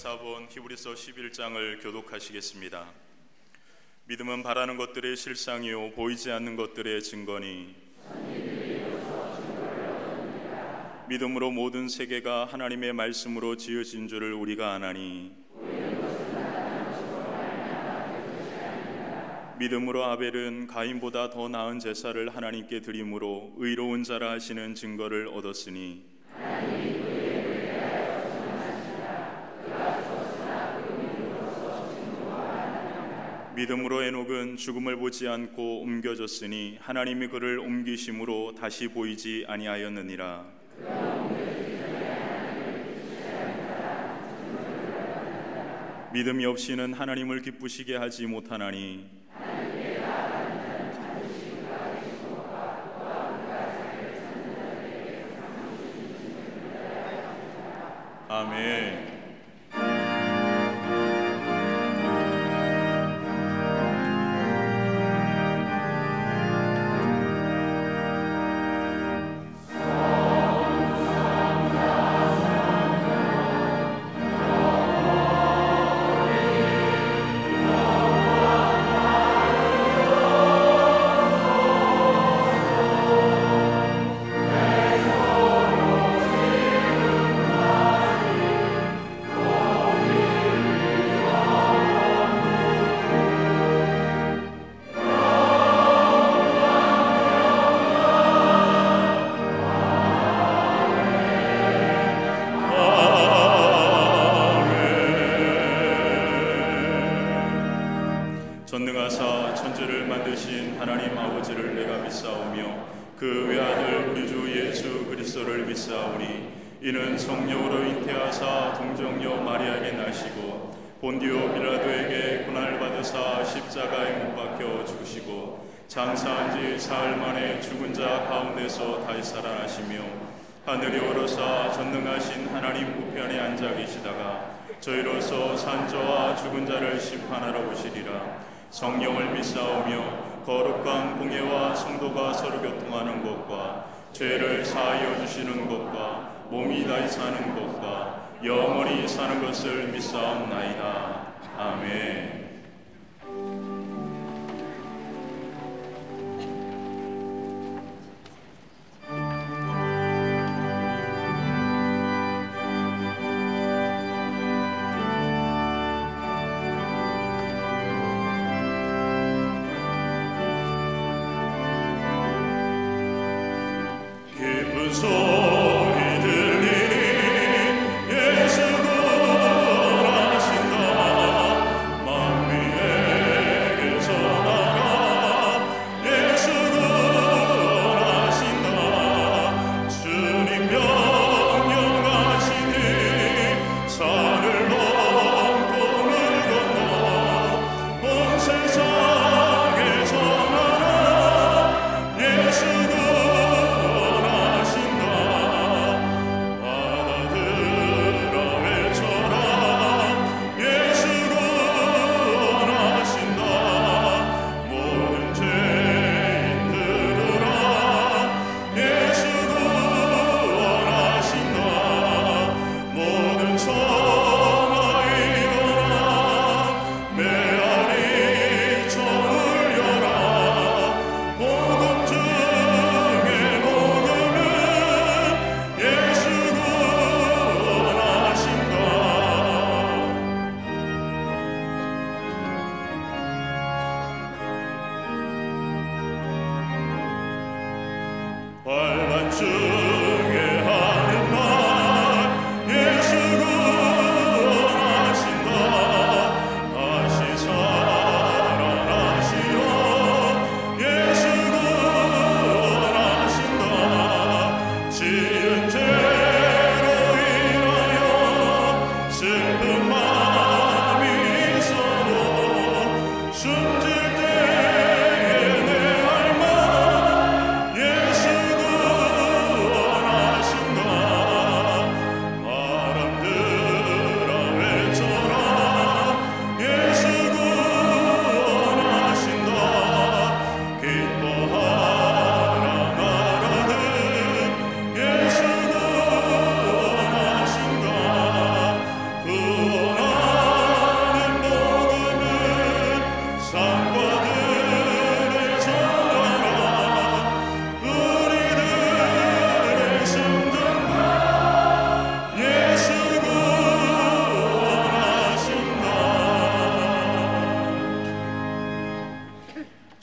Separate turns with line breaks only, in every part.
4번 히브리서 11장을 교독하시겠습니다. 믿음은 바라는 것들의 실상이요 보이지 않는 것들의 증거니 믿음으로 모든 세계가 하나님의 말씀으로 지어진 줄을 우리가 아나니 믿음으로 아벨은 가인보다 더 나은 제사를 하나님께 드림으로 의로운 자라 하시는 증거를 얻었으니 믿음으로 에녹은 죽음을 보지 않고 옮겨졌으니 하나님이 그를 옮기심으로 다시 보이지 아니하였느니라. 믿음이 없이는 하나님을 기쁘시게 하지 못하나니 아멘. 전능하사 천지를 만드신 하나님 아버지를 내가 믿사오며 그 외아들 우리 주 예수 그리스도를 믿사오니 이는 성령으로 잉태하사 동정녀 마리아에게 나시고 본디오 빌라도에게 고난을 받으사 십자가에 못 박혀 죽으시고 장사한 지 사흘 만에 죽은 자 가운데서 다시 살아나시며 하늘에 오르사 전능하신 하나님 우편에 앉아 계시다가 저희로서 산자와 죽은 자를 심판하러 오시리라. 성령을 믿사오며 거룩한 공예와 성도가 서로 교통하는 것과 죄를 사하여 주시는 것과 몸이 다시 사는 것과 영원히 사는 것을 믿사옵나이다. 아멘.
Oh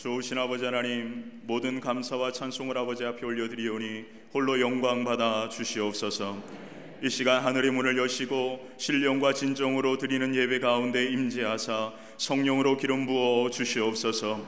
좋으신 아버지 하나님, 모든 감사와 찬송을 아버지 앞에 올려드리오니 홀로 영광 받아 주시옵소서. 이 시간 하늘의 문을 여시고 신령과 진정으로 드리는 예배 가운데 임재하사 성령으로 기름 부어 주시옵소서.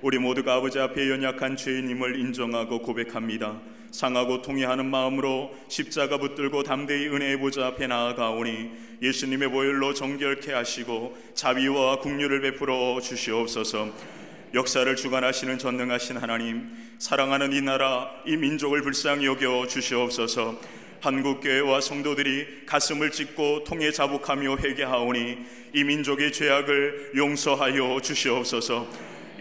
우리 모두가 아버지 앞에 연약한 죄인임을 인정하고 고백합니다. 상하고 통회하는 마음으로 십자가 붙들고 담대히 은혜의 보좌 앞에 나아가오니 예수님의 보혈로 정결케 하시고 자비와 긍휼을 베풀어 주시옵소서. 역사를 주관하시는 전능하신 하나님, 사랑하는 이 나라, 이 민족을 불쌍히 여겨 주시옵소서. 한국교회와 성도들이 가슴을 찢고 통해 자복하며 회개하오니 이 민족의 죄악을 용서하여 주시옵소서.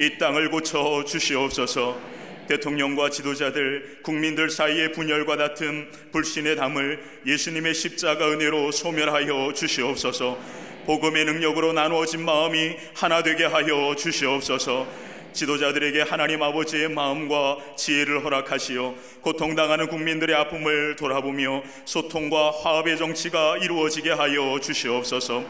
이 땅을 고쳐 주시옵소서. 대통령과 지도자들, 국민들 사이의 분열과 다툼, 불신의 담을 예수님의 십자가 은혜로 소멸하여 주시옵소서. 복음의 능력으로 나누어진 마음이 하나 되게 하여 주시옵소서. 지도자들에게 하나님 아버지의 마음과 지혜를 허락하시어 고통당하는 국민들의 아픔을 돌아보며 소통과 화합의 정치가 이루어지게 하여 주시옵소서.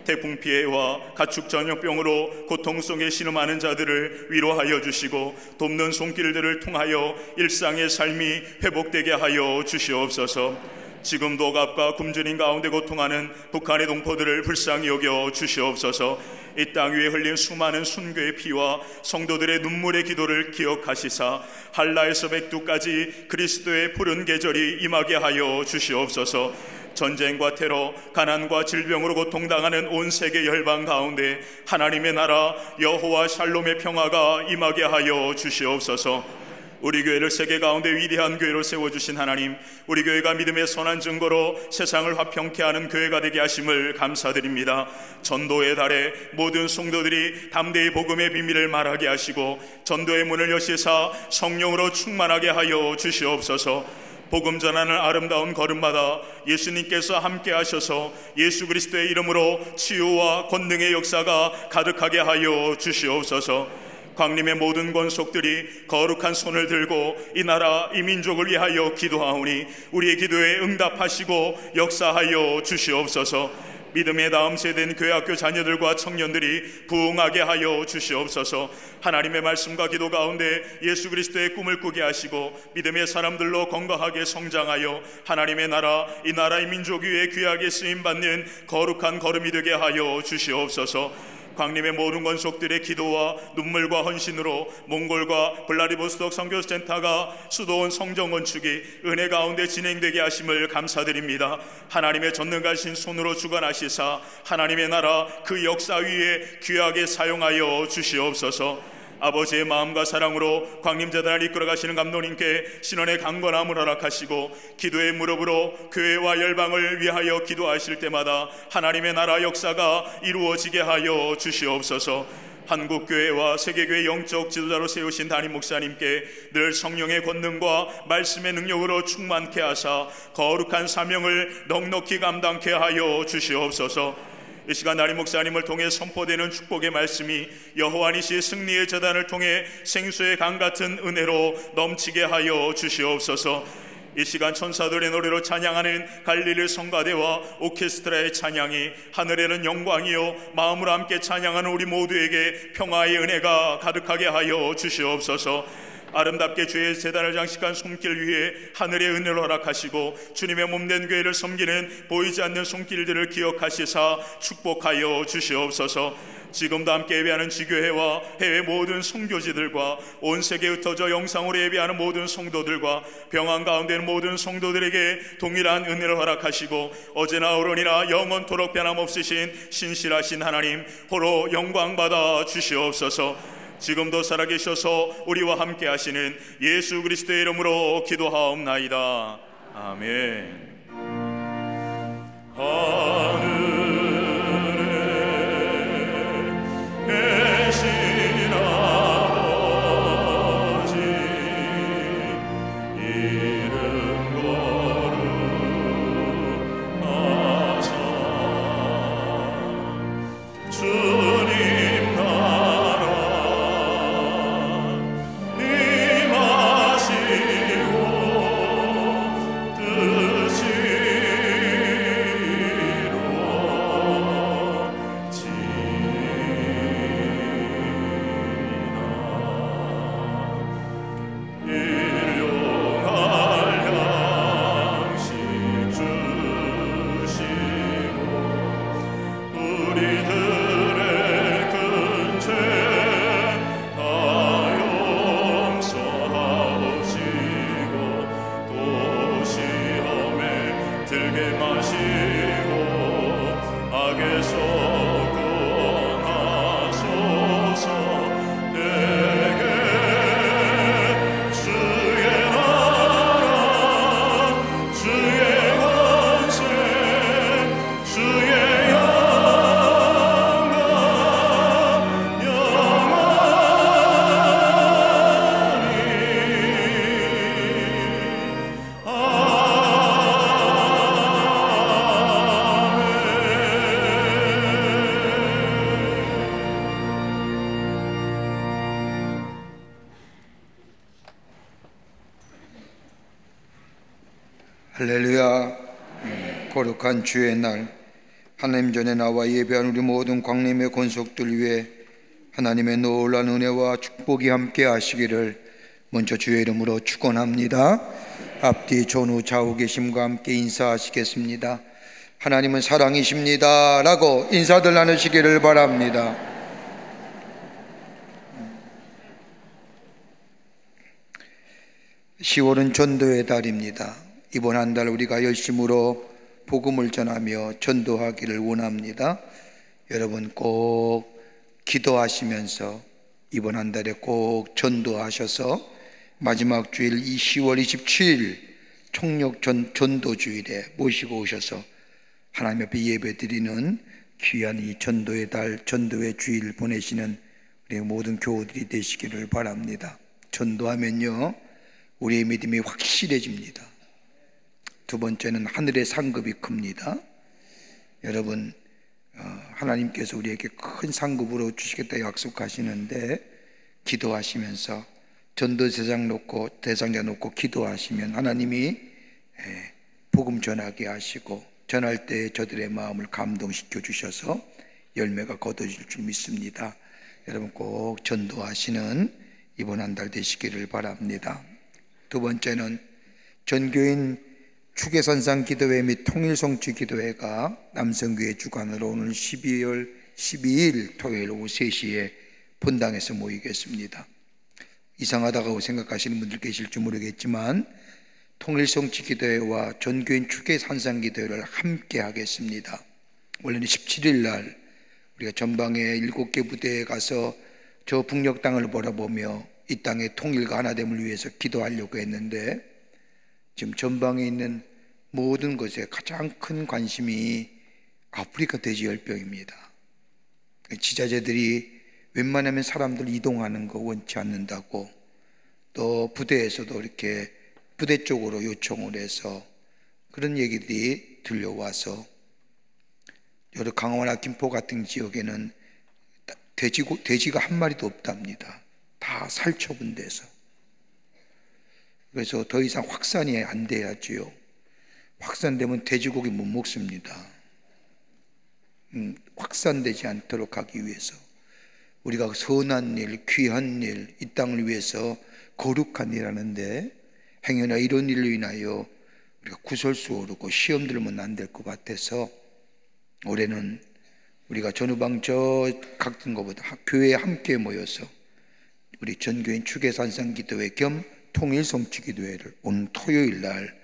태풍 피해와 가축 전염병으로 고통 속에 신음하는 자들을 위로하여 주시고 돕는 손길들을 통하여 일상의 삶이 회복되게 하여 주시옵소서. 지금도 갑과 굶주림 가운데 고통하는 북한의 동포들을 불쌍히 여겨 주시옵소서. 이 땅 위에 흘린 수많은 순교의 피와 성도들의 눈물의 기도를 기억하시사 한라에서 백두까지 그리스도의 푸른 계절이 임하게 하여 주시옵소서. 전쟁과 테러, 가난과 질병으로 고통당하는 온 세계 열방 가운데 하나님의 나라 여호와 샬롬의 평화가 임하게 하여 주시옵소서. 우리 교회를 세계 가운데 위대한 교회로 세워주신 하나님, 우리 교회가 믿음의 선한 증거로 세상을 화평케 하는 교회가 되게 하심을 감사드립니다. 전도의 달에 모든 성도들이 담대히 복음의 비밀을 말하게 하시고 전도의 문을 여시사 성령으로 충만하게 하여 주시옵소서. 복음 전하는 아름다운 걸음마다 예수님께서 함께 하셔서 예수 그리스도의 이름으로 치유와 권능의 역사가 가득하게 하여 주시옵소서. 광림의 모든 권속들이 거룩한 손을 들고 이 나라 이 민족을 위하여 기도하오니 우리의 기도에 응답하시고 역사하여 주시옵소서. 믿음의 다음 세대인 교회학교 자녀들과 청년들이 부흥하게 하여 주시옵소서. 하나님의 말씀과 기도 가운데 예수 그리스도의 꿈을 꾸게 하시고 믿음의 사람들로 건강하게 성장하여 하나님의 나라 이 나라의 민족 위에 귀하게 쓰임받는 거룩한 걸음이 되게 하여 주시옵소서. 광림의 모든 권속들의 기도와 눈물과 헌신으로 몽골과 블라디보스톡 선교센터가 수도원 성정 건축이 은혜 가운데 진행되게 하심을 감사드립니다. 하나님의 전능하신 손으로 주관하시사 하나님의 나라 그 역사 위에 귀하게 사용하여 주시옵소서. 아버지의 마음과 사랑으로 광림재단을 이끌어가시는 감독님께 신원의 강건함을 허락하시고 기도의 무릎으로 교회와 열방을 위하여 기도하실 때마다 하나님의 나라 역사가 이루어지게 하여 주시옵소서. 한국교회와 세계교회 영적 지도자로 세우신 담임 목사님께 늘 성령의 권능과 말씀의 능력으로 충만케 하사 거룩한 사명을 넉넉히 감당케 하여 주시옵소서. 이 시간 담임 목사님을 통해 선포되는 축복의 말씀이 여호와 니시 승리의 제단을 통해 생수의 강 같은 은혜로 넘치게 하여 주시옵소서. 이 시간 천사들의 노래로 찬양하는 갈릴리 성가대와 오케스트라의 찬양이 하늘에는 영광이요 마음으로 함께 찬양하는 우리 모두에게 평화의 은혜가 가득하게 하여 주시옵소서. 아름답게 주의 제단을 장식한 손길 위에 하늘의 은혜를 허락하시고 주님의 몸된 교회를 섬기는 보이지 않는 손길들을 기억하시사 축복하여 주시옵소서. 지금도 함께 예배하는 지교회와 해외 모든 선교지들과 온 세계에 흩어져 영상으로 예배하는 모든 성도들과 병환 가운데 있는 모든 성도들에게 동일한 은혜를 허락하시고 어제나 오늘이나 영원토록 변함없으신 신실하신 하나님 홀로 영광받아 주시옵소서. 지금도 살아계셔서 우리와 함께 하시는 예수 그리스도의 이름으로 기도하옵나이다. 아멘.
뜻이 할렐루야. 거룩한 주의 날, 하나님 전에 나와 예배한 우리 모든 광림의 권속들 위해 하나님의 놀라운 은혜와 축복이 함께 하시기를 먼저 주의 이름으로 축원합니다. 앞뒤 전후 좌우 계심과 함께 인사하시겠습니다. 하나님은 사랑이십니다 라고 인사들 나누시기를 바랍니다. 10월은 전도의 달입니다. 이번 한 달 우리가 열심으로 복음을 전하며 전도하기를 원합니다. 여러분 꼭 기도하시면서 이번 한 달에 꼭 전도하셔서 마지막 주일 이 10월 27일 총력 전도주일에 모시고 오셔서 하나님 앞에 예배드리는 귀한 이 전도의 달, 전도의 주일 보내시는 우리 모든 교우들이 되시기를 바랍니다. 전도하면요 우리의 믿음이 확실해집니다. 두 번째는 하늘의 상급이 큽니다. 여러분 하나님께서 우리에게 큰 상급으로 주시겠다 약속하시는데 기도하시면서 전도대상 놓고 대상자 놓고 기도하시면 하나님이 복음 전하게 하시고 전할 때 저들의 마음을 감동시켜 주셔서 열매가 거둬질 줄 믿습니다. 여러분 꼭 전도하시는 이번 한 달 되시기를 바랍니다. 두 번째는 전교인 추계선상 기도회 및 통일성취 기도회가 남성교회 주관으로 오늘 12월 12일 토요일 오후 3시에 본당에서 모이겠습니다. 이상하다고 생각하시는 분들 계실지 모르겠지만 통일성취 기도회와 전교인 추계선상 기도회를 함께 하겠습니다. 원래는 17일 날 우리가 전방에 7개 부대에 가서 저 북녘 땅을 바라보며 이 땅의 통일과 하나됨을 위해서 기도하려고 했는데 지금 전방에 있는 모든 것에 가장 큰 관심이 아프리카 돼지열병입니다. 지자체들이 웬만하면 사람들 이동하는 거 원치 않는다고, 또 부대에서도 이렇게 부대 쪽으로 요청을 해서 그런 얘기들이 들려와서 여러 강화나 김포 같은 지역에는 돼지가 한 마리도 없답니다. 다 살처분돼서. 그래서 더 이상 확산이 안 돼야지요. 확산되면 돼지고기 못 먹습니다. 확산되지 않도록 하기 위해서 우리가 선한 일, 귀한 일, 이 땅을 위해서 거룩한 일 하는데 행여나 이런 일로 인하여 우리가 구설수 오르고 시험 들면 안 될 것 같아서 올해는 우리가 전후방 저 같은 것보다 교회에 함께 모여서 우리 전교인 추계산상 기도회 겸 통일성취 기도회를 오늘 토요일 날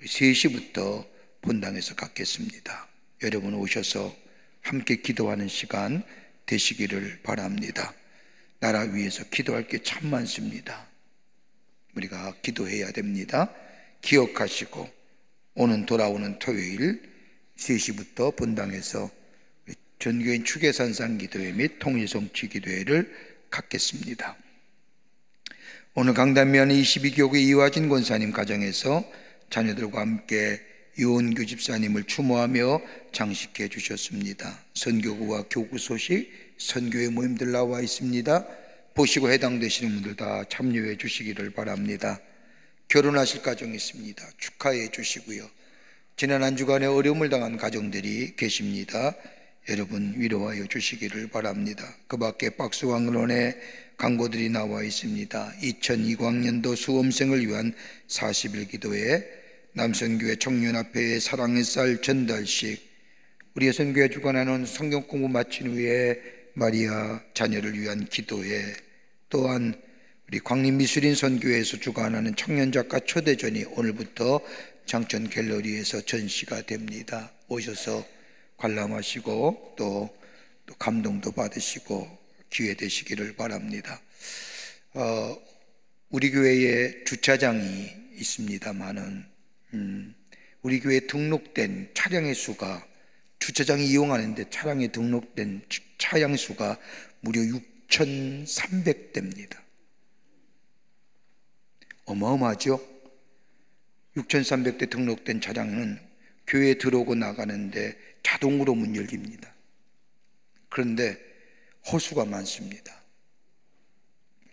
3시부터 본당에서 갖겠습니다. 여러분 오셔서 함께 기도하는 시간 되시기를 바랍니다. 나라 위해서 기도할 게 참 많습니다. 우리가 기도해야 됩니다. 기억하시고 오는 돌아오는 토요일 3시부터 본당에서 전교인 추계산상 기도회 및 통일성취 기도회를 갖겠습니다. 오늘 강단면 22교구 이화진 권사님 가정에서 자녀들과 함께 유원규 집사님을 추모하며 장식해 주셨습니다. 선교구와 교구 소식, 선교회 모임들 나와 있습니다. 보시고 해당되시는 분들 다 참여해 주시기를 바랍니다. 결혼하실 가정이 있습니다. 축하해 주시고요. 지난 한 주간에 어려움을 당한 가정들이 계십니다. 여러분 위로하여 주시기를 바랍니다. 그 밖에 박수광론에 광고들이 나와 있습니다. 2020학년도 수험생을 위한 40일 기도회, 남성교회 청년합회의 사랑의 쌀 전달식, 우리 여성교회 주관하는 성경 공부 마친 후에 마리아 자녀를 위한 기도회, 또한 우리 광림미술인 선교회에서 주관하는 청년작가 초대전이 오늘부터 장천 갤러리에서 전시가 됩니다. 오셔서 관람하시고 또 감동도 받으시고 기회 되시기를 바랍니다. 우리 교회에 주차장이 있습니다만은 우리 교회에 등록된 차량의 수가, 주차장이 이용하는데 차량에 등록된 차량 수가 무려 6,300대입니다. 어마어마하죠? 6,300대 등록된 차량은 교회에 들어오고 나가는데 자동으로 문 열립니다. 그런데 호수가 많습니다.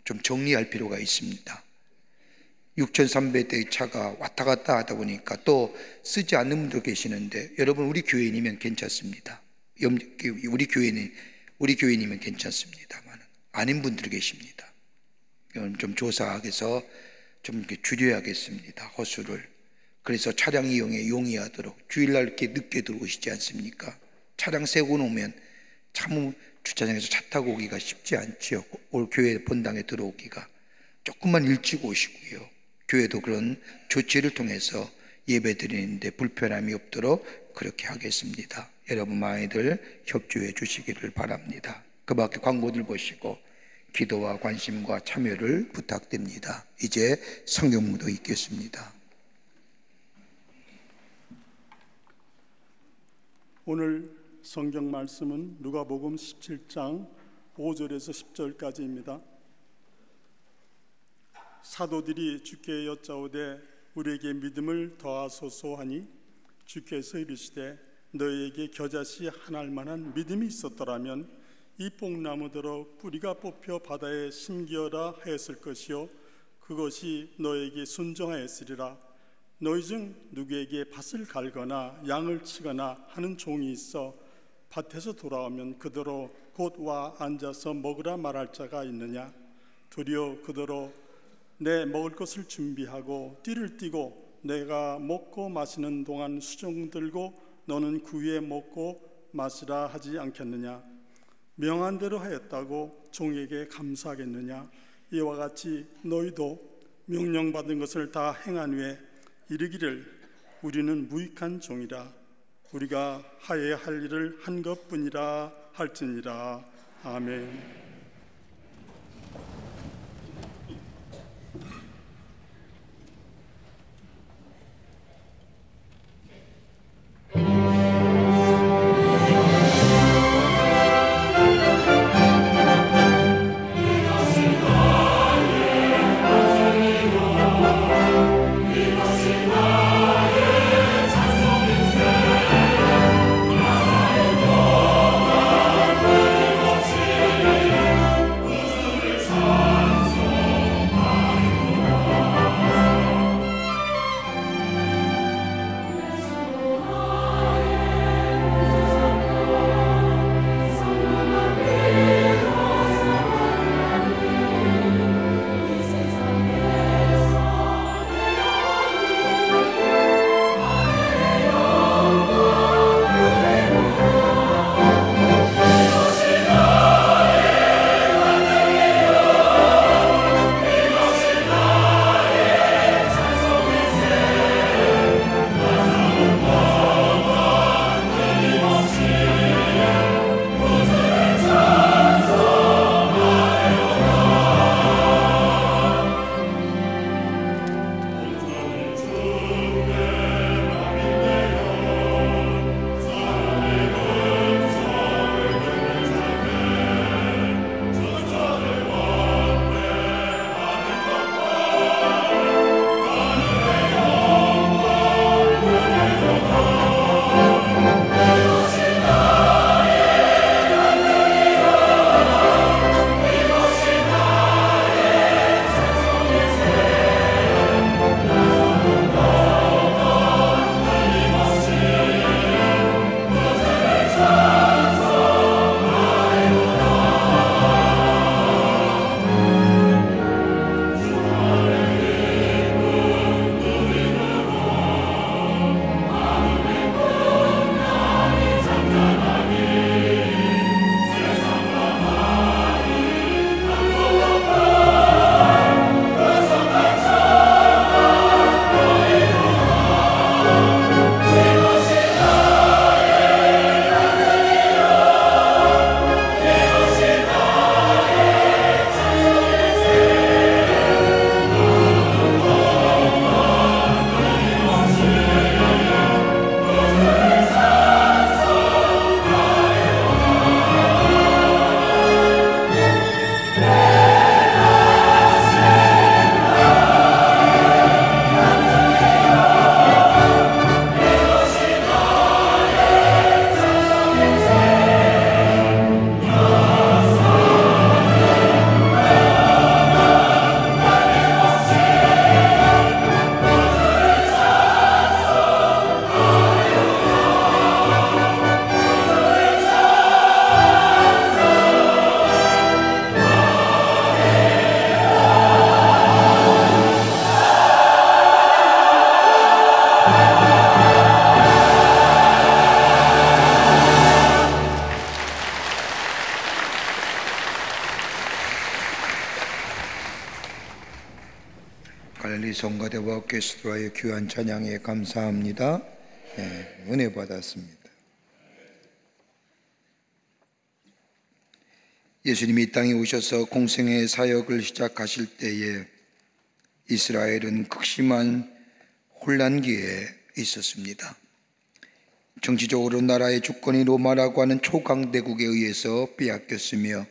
좀 정리할 필요가 있습니다. 6,300대의 차가 왔다 갔다 하다 보니까 또 쓰지 않는 분도 계시는데, 여러분 우리 교인이면 괜찮습니다. 우리 교인이면 괜찮습니다만 아닌 분들이 계십니다. 이건 좀 조사하게서 좀 이렇게 줄여야겠습니다. 호수를. 그래서 차량 이용에 용이하도록, 주일날 이렇게 늦게 들어오시지 않습니까? 차량 세고 놓으면 참 주차장에서 차 타고 오기가 쉽지 않지요. 올 교회 본당에 들어오기가. 조금만 일찍 오시고요. 교회도 그런 조치를 통해서 예배 드리는데 불편함이 없도록 그렇게 하겠습니다. 여러분 많이들 협조해 주시기를 바랍니다. 그 밖에 광고들 보시고 기도와 관심과 참여를 부탁드립니다. 이제 성경문도 읽겠습니다.
오늘 성경 말씀은 누가복음 17장 5절에서 10절까지입니다. 사도들이 주께 여짜오되 우리에게 믿음을 더하소서 하니 주께서 이르시되 너희에게 겨자씨 하나할 만한 믿음이 있었더라면 이 뽕나무대로 뿌리가 뽑혀 바다에 심기어라 하였을 것이요 그것이 너에게 순종하였으리라. 너희 중 누구에게 밭을 갈거나 양을 치거나 하는 종이 있어 밭에서 돌아오면 그대로 곧 와 앉아서 먹으라 말할 자가 있느냐? 도리어 그대로 내 먹을 것을 준비하고 띠를 띠고 내가 먹고 마시는 동안 수종 들고 너는 그 위에 먹고 마시라 하지 않겠느냐? 명한 대로 하였다고 종에게 감사하겠느냐? 이와 같이 너희도 명령받은 것을 다 행한 후에 이르기를 우리는 무익한 종이라 우리가 하여야 할 일을 한 것뿐이라 할지니라. 아멘.
주
갈릴리 성가대와 오케스트라의 귀한 찬양에 감사합니다. 은혜 받았습니다. 예수님이 이 땅에 오셔서 공생의 사역을 시작하실 때에 이스라엘은 극심한 혼란기에 있었습니다. 정치적으로 나라의 주권이 로마라고 하는 초강대국에 의해서 빼앗겼으며,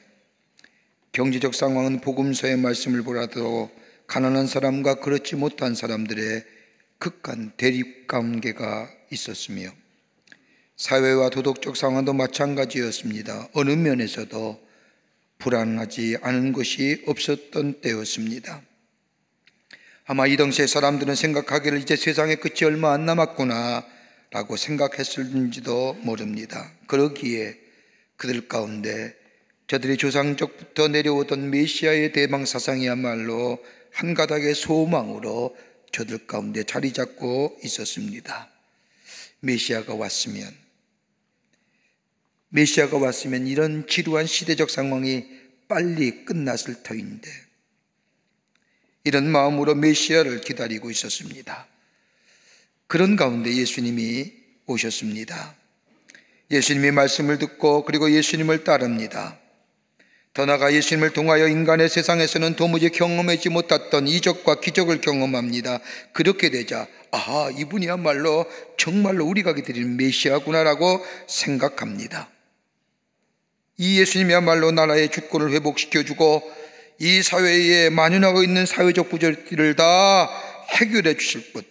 경제적 상황은 복음서의 말씀을 보라도 가난한 사람과 그렇지 못한 사람들의 극한 대립관계가 있었으며, 사회와 도덕적 상황도 마찬가지였습니다. 어느 면에서도 불안하지 않은 것이 없었던 때였습니다. 아마 이 당시의 사람들은 생각하기를 이제 세상의 끝이 얼마 안 남았구나 라고 생각했을지도 모릅니다. 그러기에 그들 가운데 저들이 조상적부터 내려오던 메시아의 대망 사상이야말로 한 가닥의 소망으로 저들 가운데 자리 잡고 있었습니다. 메시아가 왔으면 이런 지루한 시대적 상황이 빨리 끝났을 터인데, 이런 마음으로 메시아를 기다리고 있었습니다. 그런 가운데 예수님이 오셨습니다. 예수님의 말씀을 듣고 그리고 예수님을 따릅니다. 더 나아가 예수님을 통하여 인간의 세상에서는 도무지 경험하지 못했던 이적과 기적을 경험합니다. 그렇게 되자 아하, 이분이야말로 정말로 우리가 기다리는 메시아구나라고 생각합니다. 이 예수님이야말로 나라의 주권을 회복시켜주고 이 사회에 만연하고 있는 사회적 부조리를 다 해결해 주실 분,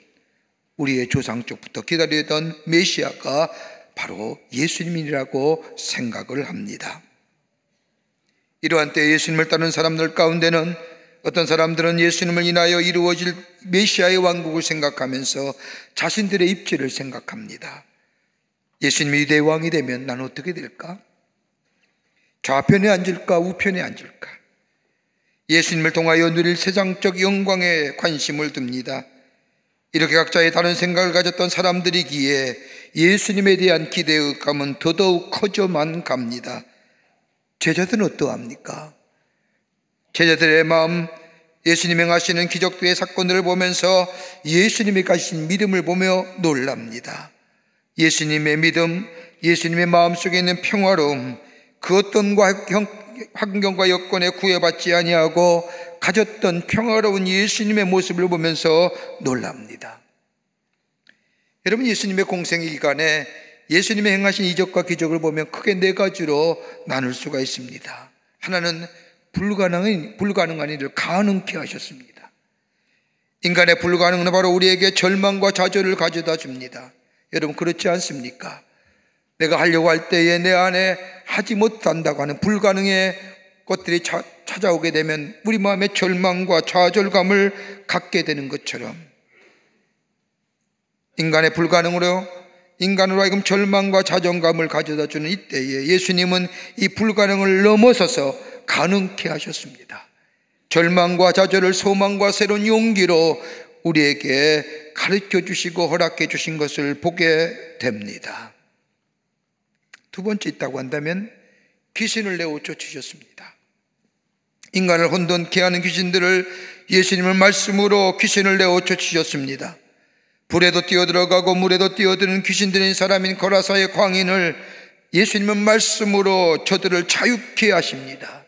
우리의 조상적부터 기다리던 메시아가 바로 예수님이라고 생각을 합니다. 이러한 때 예수님을 따르는 사람들 가운데는 어떤 사람들은 예수님을 인하여 이루어질 메시아의 왕국을 생각하면서 자신들의 입지를 생각합니다. 예수님이 대왕이 되면 난 어떻게 될까? 좌편에 앉을까 우편에 앉을까? 예수님을 통하여 누릴 세상적 영광에 관심을 둡니다. 이렇게 각자의 다른 생각을 가졌던 사람들이기에 예수님에 대한 기대감은 더더욱 커져만 갑니다. 제자들은 어떠합니까? 제자들의 마음, 예수님이 행하시는 기적들의 사건들을 보면서 예수님이 가신 믿음을 보며 놀랍니다. 예수님의 믿음, 예수님의 마음속에 있는 평화로움, 그 어떤 환경과 여건에 구애받지 아니하고 가졌던 평화로운 예수님의 모습을 보면서 놀랍니다. 여러분, 예수님의 공생의 기간에 예수님이 행하신 이적과 기적을 보면 크게 네 가지로 나눌 수가 있습니다. 하나는 불가능한 일을 가능케 하셨습니다. 인간의 불가능은 바로 우리에게 절망과 좌절을 가져다 줍니다. 여러분, 그렇지 않습니까? 내가 하려고 할 때에 내 안에 하지 못한다고 하는 불가능의 것들이 찾아오게 되면 우리 마음에 절망과 좌절감을 갖게 되는 것처럼, 인간의 불가능으로 인간으로 하여금 절망과 좌절감을 가져다 주는 이때에 예수님은 이 불가능을 넘어서서 가능케 하셨습니다. 절망과 좌절을 소망과 새로운 용기로 우리에게 가르쳐 주시고 허락해 주신 것을 보게 됩니다. 두 번째 있다고 한다면 귀신을 내어 쫓으셨습니다. 인간을 혼돈케 하는 귀신들을 예수님의 말씀으로 귀신을 내어 쫓으셨습니다. 불에도 뛰어들어가고 물에도 뛰어드는 귀신들인 사람인 거라사의 광인을 예수님은 말씀으로 저들을 자유케 하십니다.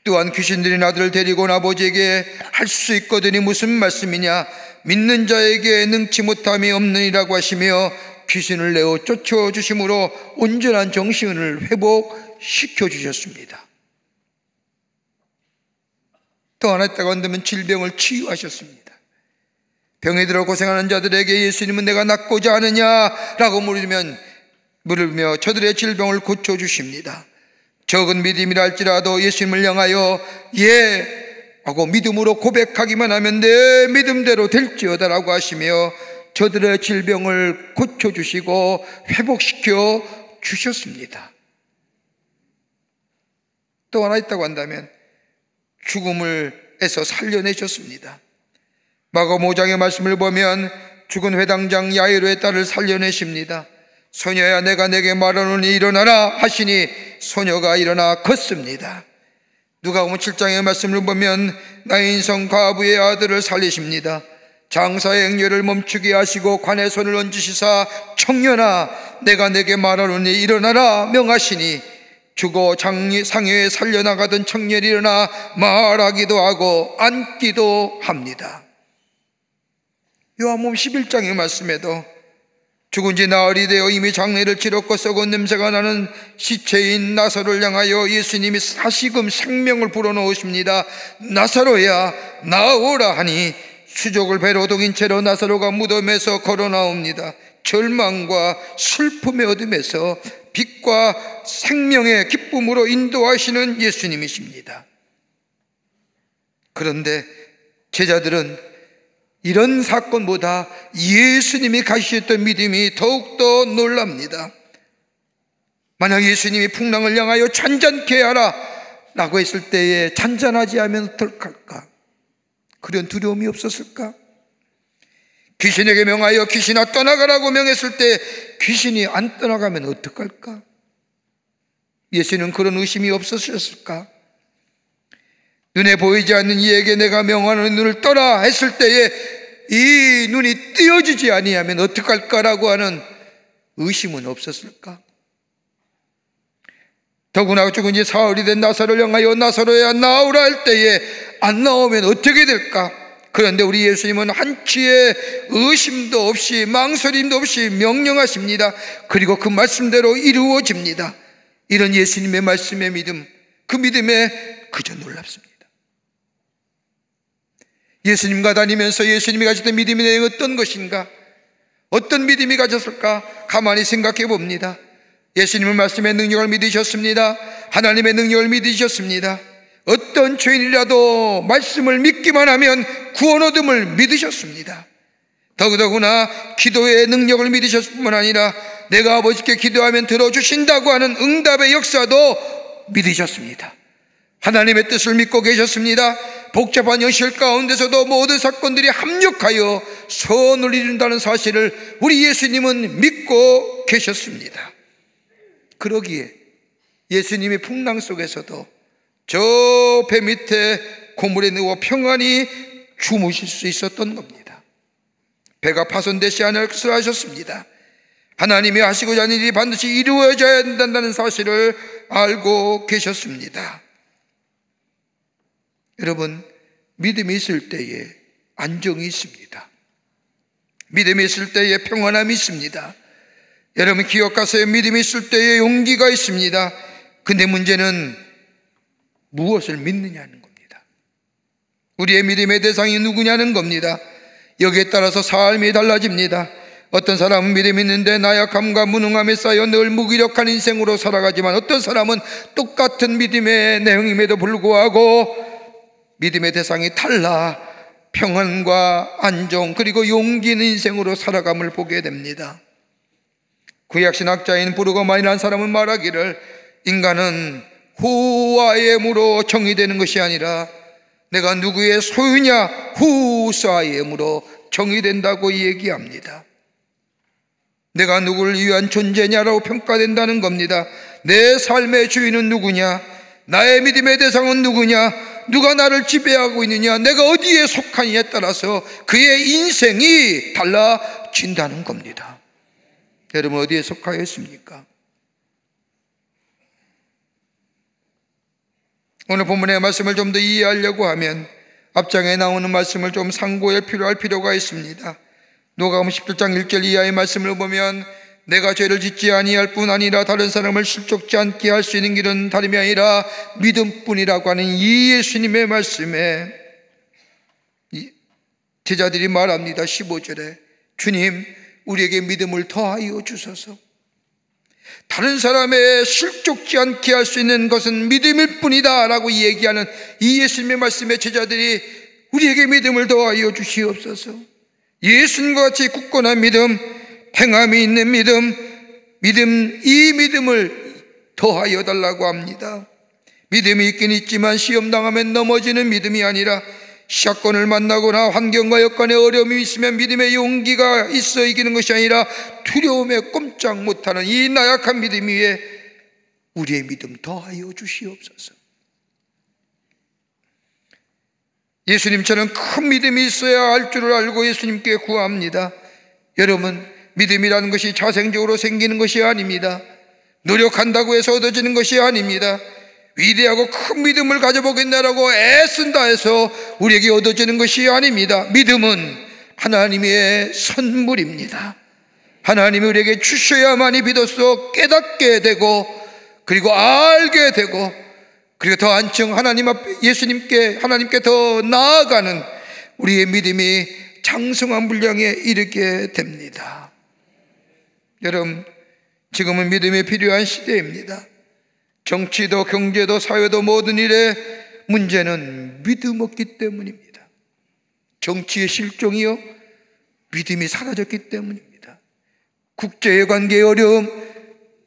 또한 귀신들인 아들을 데리고 온 아버지에게 할 수 있거든이 무슨 말씀이냐, 믿는 자에게 능치 못함이 없느니라고 하시며 귀신을 내어 쫓아주심으로 온전한 정신을 회복시켜 주셨습니다. 또 하나 있다고 한다면 질병을 치유하셨습니다. 병에 들어 고생하는 자들에게 예수님은 내가 낫고자 하느냐라고 물으며 저들의 질병을 고쳐주십니다. 적은 믿음이라 할지라도 예수님을 향하여 예 하고 믿음으로 고백하기만 하면 내 믿음대로 될지어다라고 하시며 저들의 질병을 고쳐주시고 회복시켜 주셨습니다. 또 하나 있다고 한다면 죽음을에서 살려내셨습니다. 마가복음 5장의 말씀을 보면 죽은 회당장 야이로의 딸을 살려내십니다. 소녀야, 내가 내게 말하노니 일어나라 하시니 소녀가 일어나 걷습니다. 누가복음 7장의 말씀을 보면 나인성 과부의 아들을 살리십니다. 장사의 행렬을 멈추게 하시고 관에 손을 얹으시사 청년아 내가 내게 말하노니 일어나라 명하시니 죽어 상여에 살려나가던 청년이 일어나 말하기도 하고 앉기도 합니다. 요한복음 11장의 말씀에도 죽은 지 나흘이 되어 이미 장례를 치렀고 썩은 냄새가 나는 시체인 나사로를 향하여 예수님이 다시금 생명을 불어넣으십니다. 나사로야 나오라 하니 수족을 배로 동인 채로 나사로가 무덤에서 걸어 나옵니다. 절망과 슬픔의 어둠에서 빛과 생명의 기쁨으로 인도하시는 예수님이십니다. 그런데 제자들은 이런 사건보다 예수님이 가지셨던 믿음이 더욱더 놀랍니다. 만약 예수님이 풍랑을 향하여 잔잔케 하라 라고 했을 때에 잔잔하지 않으면 어떨까? 그런 두려움이 없었을까? 귀신에게 명하여 귀신아 떠나가라고 명했을 때 귀신이 안 떠나가면 어떡할까? 예수는 그런 의심이 없으셨을까? 눈에 보이지 않는 이에게 내가 명하는 눈을 떠라 했을 때에 이 눈이 띄어지지 아니하면 어떡할까라고 하는 의심은 없었을까? 더구나 죽은 지 사흘이 된 나사로를 향하여 나사로야 나오라 할 때에 안 나오면 어떻게 될까? 그런데 우리 예수님은 한치의 의심도 없이 망설임도 없이 명령하십니다. 그리고 그 말씀대로 이루어집니다. 이런 예수님의 말씀의 믿음, 그 믿음에 그저 놀랍습니다. 예수님과 다니면서 예수님이 가졌던 믿음이 내게 어떤 것인가? 어떤 믿음이 가졌을까? 가만히 생각해 봅니다. 예수님의 말씀의 능력을 믿으셨습니다. 하나님의 능력을 믿으셨습니다. 어떤 죄인이라도 말씀을 믿기만 하면 구원 얻음을 믿으셨습니다. 더구나 기도의 능력을 믿으셨을 뿐만 아니라 내가 아버지께 기도하면 들어주신다고 하는 응답의 역사도 믿으셨습니다. 하나님의 뜻을 믿고 계셨습니다. 복잡한 현실 가운데서도 모든 사건들이 합력하여 선을 이룬다는 사실을 우리 예수님은 믿고 계셨습니다. 그러기에 예수님이 풍랑 속에서도 저 배 밑에 고물에 누워 평안히 주무실 수 있었던 겁니다. 배가 파손되지 않을 것을 아셨습니다. 하나님이 하시고자 하는 일이 반드시 이루어져야 된다는 사실을 알고 계셨습니다. 여러분, 믿음이 있을 때에 안정이 있습니다. 믿음이 있을 때에 평안함이 있습니다. 여러분 기억하세요. 믿음이 있을 때에 용기가 있습니다. 근데 문제는 무엇을 믿느냐는 겁니다. 우리의 믿음의 대상이 누구냐는 겁니다. 여기에 따라서 삶이 달라집니다. 어떤 사람은 믿음이 있는데 나약함과 무능함에 쌓여 늘 무기력한 인생으로 살아가지만 어떤 사람은 똑같은 믿음의 내용임에도 불구하고 믿음의 대상이 달라 평안과 안정 그리고 용기 있는 인생으로 살아감을 보게 됩니다. 구약신학자인 브루거만이라는 사람은 말하기를 인간은 후아엠으로 정의되는 것이 아니라 내가 누구의 소유냐 후사엠으로 정의된다고 얘기합니다. 내가 누구를 위한 존재냐라고 평가된다는 겁니다. 내 삶의 주인은 누구냐? 나의 믿음의 대상은 누구냐? 누가 나를 지배하고 있느냐? 내가 어디에 속하느냐에 따라서 그의 인생이 달라진다는 겁니다. 여러분 어디에 속하여 있습니까? 오늘 본문의 말씀을 좀 더 이해하려고 하면 앞장에 나오는 말씀을 좀 상고할 필요가 있습니다. 누가복음 17장 1절 이하의 말씀을 보면 내가 죄를 짓지 아니할 뿐 아니라 다른 사람을 실족지 않게 할 수 있는 길은 다름이 아니라 믿음뿐이라고 하는 이 예수님의 말씀에 제자들이 말합니다. 15절에 주님 우리에게 믿음을 더하여 주소서. 다른 사람의 실족지 않게 할 수 있는 것은 믿음일 뿐이다 라고 얘기하는 이 예수님의 말씀에 제자들이 우리에게 믿음을 더하여 주시옵소서. 예수님과 같이 굳건한 믿음, 행함이 있는 믿음, 이 믿음을 더하여 달라고 합니다. 믿음이 있긴 있지만 시험당하면 넘어지는 믿음이 아니라 사건을 만나거나 환경과 여건에 어려움이 있으면 믿음의 용기가 있어 이기는 것이 아니라 두려움에 꼼짝 못하는 이 나약한 믿음 위에 우리의 믿음 더하여 주시옵소서. 예수님처럼 큰 믿음이 있어야 할 줄을 알고 예수님께 구합니다. 여러분, 믿음이라는 것이 자생적으로 생기는 것이 아닙니다. 노력한다고 해서 얻어지는 것이 아닙니다. 위대하고 큰 믿음을 가져보겠다라고 애쓴다 해서 우리에게 얻어지는 것이 아닙니다. 믿음은 하나님의 선물입니다. 하나님이 우리에게 주셔야만이 비로소 깨닫게 되고, 그리고 알게 되고, 그리고 더 한층 하나님 앞에 하나님께 더 나아가는 우리의 믿음이 장성한 분량에 이르게 됩니다. 여러분, 지금은 믿음이 필요한 시대입니다. 정치도 경제도 사회도 모든 일에 문제는 믿음 없기 때문입니다. 정치의 실종이요, 믿음이 사라졌기 때문입니다. 국제의 관계의 어려움,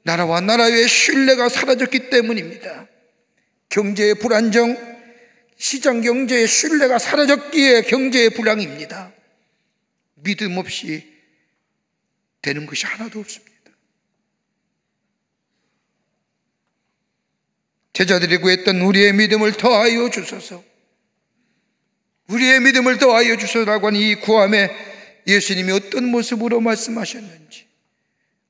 나라와 나라의 신뢰가 사라졌기 때문입니다. 경제의 불안정, 시장 경제의 신뢰가 사라졌기에 경제의 불황입니다. 믿음 없이 되는 것이 하나도 없습니다. 제자들이 구했던 우리의 믿음을 더하여 주소서, 우리의 믿음을 더하여 주소서라고 하는 이 구함에 예수님이 어떤 모습으로 말씀하셨는지,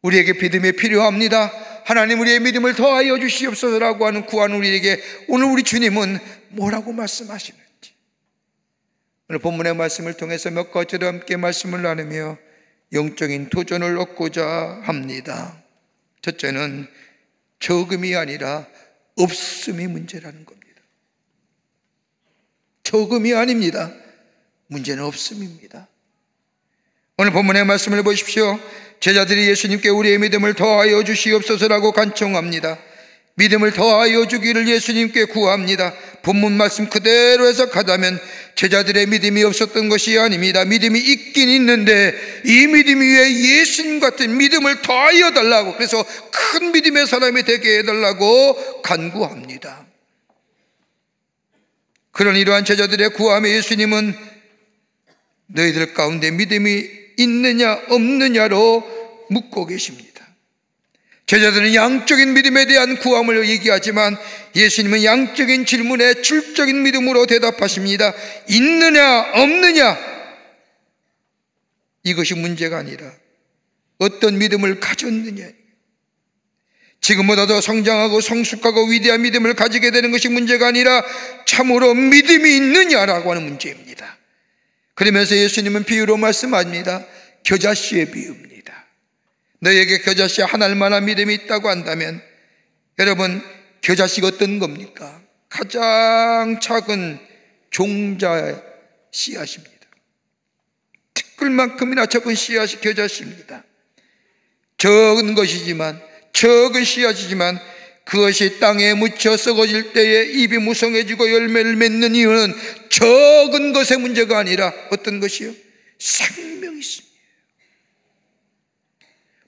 우리에게 믿음이 필요합니다, 하나님 우리의 믿음을 더하여 주시옵소서라고 하는 구하는 우리에게 오늘 우리 주님은 뭐라고 말씀하시는지, 오늘 본문의 말씀을 통해서 몇 가지로 함께 말씀을 나누며 영적인 도전을 얻고자 합니다. 첫째는 적음이 아니라 없음이 문제라는 겁니다. 적음이 아닙니다. 문제는 없음입니다. 오늘 본문의 말씀을 보십시오. 제자들이 예수님께 우리의 믿음을 더하여 주시옵소서라고 간청합니다. 믿음을 더하여 주기를 예수님께 구합니다. 본문 말씀 그대로 해석하자면 제자들의 믿음이 없었던 것이 아닙니다. 믿음이 있긴 있는데 이 믿음 위에 예수님 같은 믿음을 더하여 달라고, 그래서 큰 믿음의 사람이 되게 해달라고 간구합니다. 그런 이러한 제자들의 구함에 예수님은 너희들 가운데 믿음이 있느냐 없느냐로 묻고 계십니다. 제자들은 양적인 믿음에 대한 구함을 얘기하지만 예수님은 양적인 질문에 질적인 믿음으로 대답하십니다. 있느냐 없느냐, 이것이 문제가 아니라 어떤 믿음을 가졌느냐, 지금보다 더 성장하고 성숙하고 위대한 믿음을 가지게 되는 것이 문제가 아니라 참으로 믿음이 있느냐라고 하는 문제입니다. 그러면서 예수님은 비유로 말씀합니다. 겨자씨의 비유입니다. 너에게 겨자씨 하나만한 믿음이 있다고 한다면, 여러분, 겨자씨가 어떤 겁니까? 가장 작은 종자 씨앗입니다. 티끌만큼이나 적은 씨앗이 겨자씨입니다. 적은 씨앗이지만 그것이 땅에 묻혀 썩어질 때에 잎이 무성해지고 열매를 맺는 이유는 적은 것의 문제가 아니라 어떤 것이요? 생명이 있습니다.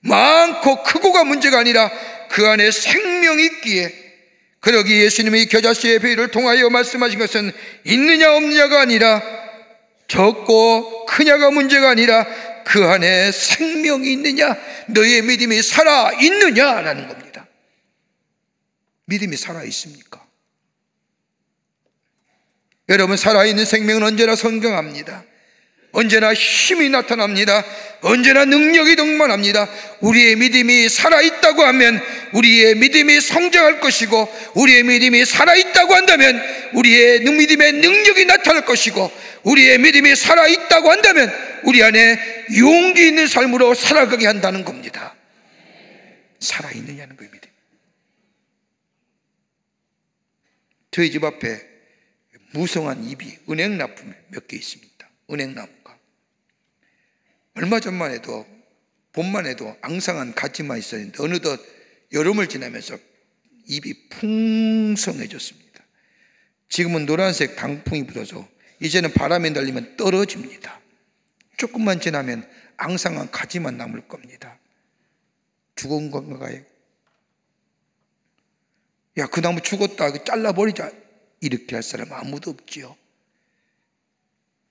많고 크고가 문제가 아니라 그 안에 생명이 있기에, 그러기 예수님이 겨자씨의 비유를 통하여 말씀하신 것은 있느냐 없느냐가 아니라 적고 크냐가 문제가 아니라 그 안에 생명이 있느냐, 너의 믿음이 살아있느냐라는 겁니다. 믿음이 살아있습니까? 여러분, 살아있는 생명은 언제나 성경합니다. 언제나 힘이 나타납니다. 언제나 능력이 동반합니다. 우리의 믿음이 살아있다고 하면 우리의 믿음이 성장할 것이고, 우리의 믿음이 살아있다고 한다면 우리의 믿음의 능력이 나타날 것이고, 우리의 믿음이 살아있다고 한다면 우리 안에 용기 있는 삶으로 살아가게 한다는 겁니다. 살아있느냐는 거예요, 믿음. 저희 집 앞에 무성한 잎이 은행나무 몇 개 있습니다. 은행나무가 얼마 전만 해도, 봄만 해도 앙상한 가지만 있었는데 어느덧 여름을 지나면서 잎이 풍성해졌습니다. 지금은 노란색 단풍이 불어서 이제는 바람에 날리면 떨어집니다. 조금만 지나면 앙상한 가지만 남을 겁니다. 죽은 건가요? 야, 그 나무 죽었다, 잘라버리자, 이렇게 할 사람은 아무도 없지요.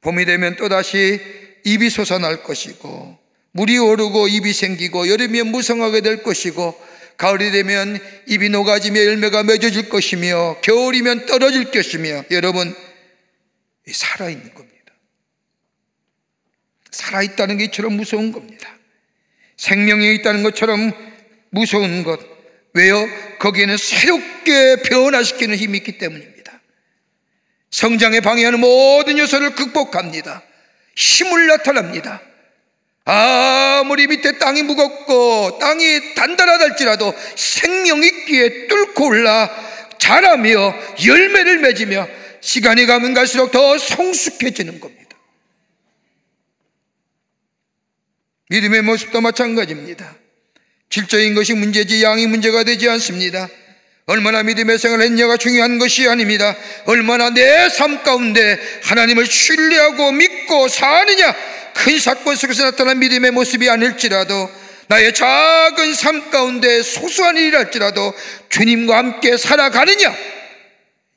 봄이 되면 또다시 잎이 솟아날 것이고, 물이 오르고 잎이 생기고, 여름이면 무성하게 될 것이고, 가을이 되면 잎이 녹아지며 열매가 맺어질 것이며, 겨울이면 떨어질 것이며, 여러분, 살아있는 겁니다. 살아있다는 게 이처럼 무서운 겁니다. 생명이 있다는 것처럼 무서운 것. 왜요? 거기에는 새롭게 변화시키는 힘이 있기 때문입니다. 성장에 방해하는 모든 요소를 극복합니다. 힘을 나타납니다. 아무리 밑에 땅이 무겁고 땅이 단단하다 할지라도 생명 있기에 뚫고 올라 자라며 열매를 맺으며 시간이 가면 갈수록 더 성숙해지는 겁니다. 믿음의 모습도 마찬가지입니다. 질적인 것이 문제지 양이 문제가 되지 않습니다. 얼마나 믿음의 생활을 했냐가 중요한 것이 아닙니다. 얼마나 내 삶 가운데 하나님을 신뢰하고 믿고 사느냐, 큰 사건 속에서 나타난 믿음의 모습이 아닐지라도 나의 작은 삶 가운데 소소한 일이랄지라도 주님과 함께 살아가느냐,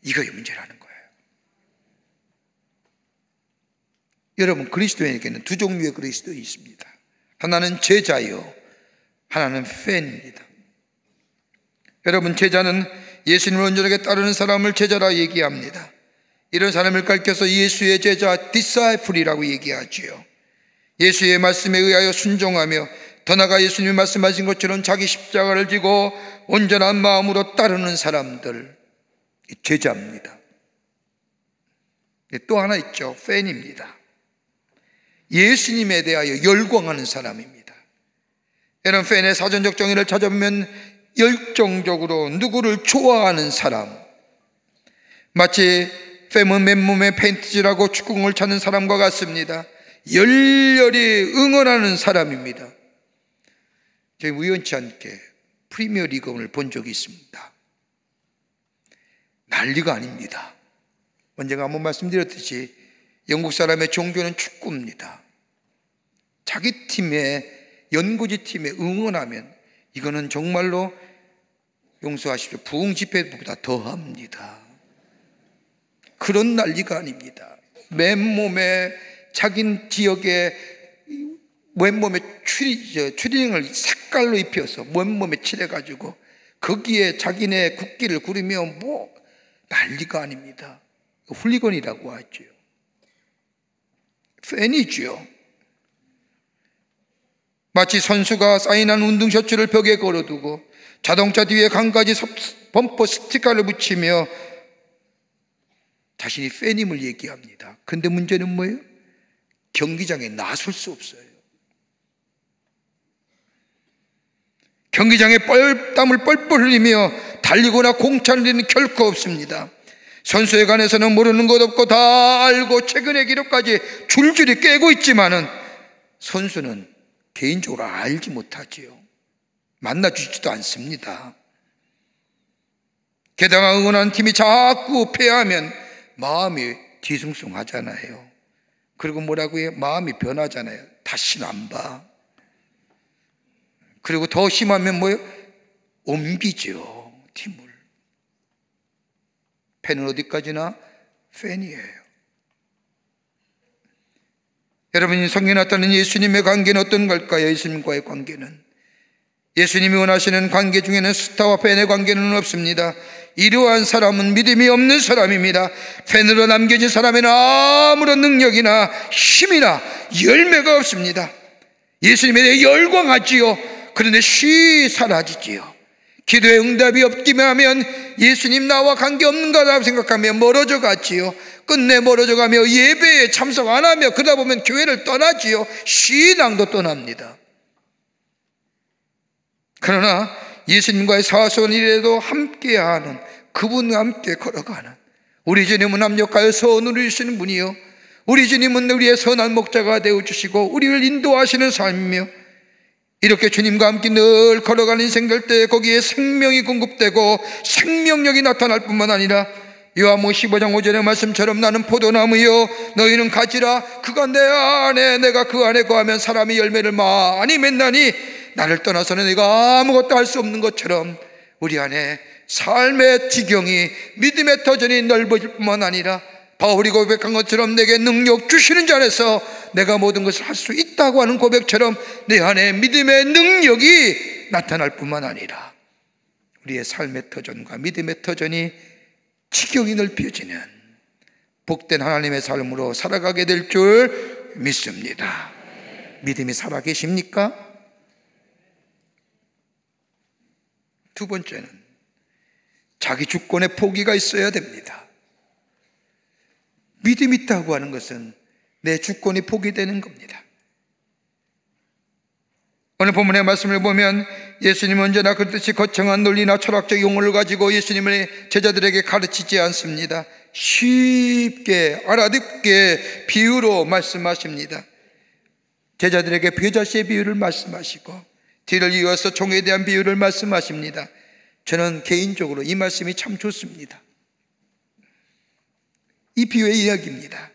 이거의 문제라는 거예요. 여러분, 그리스도인에게는 두 종류의 그리스도인이 있습니다. 하나는 제자요, 하나는 팬입니다. 여러분, 제자는 예수님을 온전하게 따르는 사람을 제자라 얘기합니다. 이런 사람을 가리켜서 예수의 제자, 디사이플이라고 얘기하지요. 예수의 말씀에 의하여 순종하며 더 나아가 예수님이 말씀하신 것처럼 자기 십자가를 지고 온전한 마음으로 따르는 사람들, 제자입니다. 또 하나 있죠. 팬입니다. 예수님에 대하여 열광하는 사람입니다. 이런 팬의 사전적 정의를 찾아보면 열정적으로 누구를 좋아하는 사람, 마치 팬은 맨몸에 페인트칠하고 축구공을 찾는 사람과 같습니다. 열렬히 응원하는 사람입니다. 저희 우연치 않게 프리미어 리그를 본 적이 있습니다. 난리가 아닙니다. 언젠가 한번 말씀드렸듯이 영국 사람의 종교는 축구입니다. 자기 팀의, 연고지 팀에 응원하면 이거는 정말로, 용서하십시오, 부흥 집회보다 더합니다. 그런 난리가 아닙니다. 맨몸에 자기 지역의 맨몸에 추리닝을 색깔로 입혀서 맨몸에 칠해가지고 거기에 자기네 국기를 구르며 뭐 난리가 아닙니다. 훌리건이라고 하죠. 팬이죠. 마치 선수가 사인한 운동 셔츠를 벽에 걸어두고 자동차 뒤에 한 가지 범퍼 스티커를 붙이며 자신이 팬임을 얘기합니다. 근데 문제는 뭐예요? 경기장에 나설 수 없어요. 경기장에 땀을 뻘뻘 흘리며 달리거나 공차는 일은 결코 없습니다. 선수에 관해서는 모르는 것 없고 다 알고 최근의 기록까지 줄줄이 깨고 있지만은 선수는 개인적으로 알지 못하지요. 만나주지도 않습니다. 게다가 응원하는 팀이 자꾸 패하면 마음이 뒤숭숭하잖아요. 그리고 뭐라고 해요? 마음이 변하잖아요. 다시는 안 봐. 그리고 더 심하면 뭐예요? 옮기죠, 팀을. 팬은 어디까지나 팬이에요. 여러분이 성경에 나타나는 예수님의 관계는 어떤 걸까요? 예수님과의 관계는, 예수님이 원하시는 관계 중에는 스타와 팬의 관계는 없습니다. 이러한 사람은 믿음이 없는 사람입니다. 팬으로 남겨진 사람에는 아무런 능력이나 힘이나 열매가 없습니다. 예수님에 대해 열광하지요. 그런데 쉬 사라지지요. 기도에 응답이 없기만 하면 예수님 나와 관계없는가라고 생각하며 멀어져 갔지요. 끝내 멀어져 가며 예배에 참석 안 하며 그러다 보면 교회를 떠나지요. 신앙도 떠납니다. 그러나 예수님과의 사소한 일에도 함께하는, 그분과 함께 걸어가는 우리 주님은 합력하여 선을 이루시는 분이요, 우리 주님은 우리의 선한 목자가 되어주시고 우리를 인도하시는 삶이며, 이렇게 주님과 함께 늘 걸어가는 인생 될 때 거기에 생명이 공급되고 생명력이 나타날 뿐만 아니라 요한복음 15장 5절의 말씀처럼 나는 포도나무요 너희는 가지라, 그가 내 안에 내가 그 안에 거하면 사람이 열매를 많이 맺나니 나를 떠나서는 내가 아무것도 할 수 없는 것처럼 우리 안에 삶의 지경이, 믿음의 터전이 넓어질 뿐만 아니라 바울이 고백한 것처럼 내게 능력 주시는 자 안에서 내가 모든 것을 할 수 있다고 하는 고백처럼 내 안에 믿음의 능력이 나타날 뿐만 아니라 우리의 삶의 터전과 믿음의 터전이 지경이 넓혀지는, 복된 하나님의 삶으로 살아가게 될 줄 믿습니다. 믿음이 살아계십니까? 두 번째는 자기 주권의 포기가 있어야 됩니다. 믿음이 있다고 하는 것은 내 주권이 포기되는 겁니다. 오늘 본문의 말씀을 보면 예수님은 언제나 그렇듯이 거창한 논리나 철학적 용어를 가지고 예수님의 제자들에게 가르치지 않습니다. 쉽게 알아듣게 비유로 말씀하십니다. 제자들에게 벼자씨의 비유를 말씀하시고 뒤를 이어서 종에 대한 비유를 말씀하십니다. 저는 개인적으로 이 말씀이 참 좋습니다. 이 비유의 이야기입니다.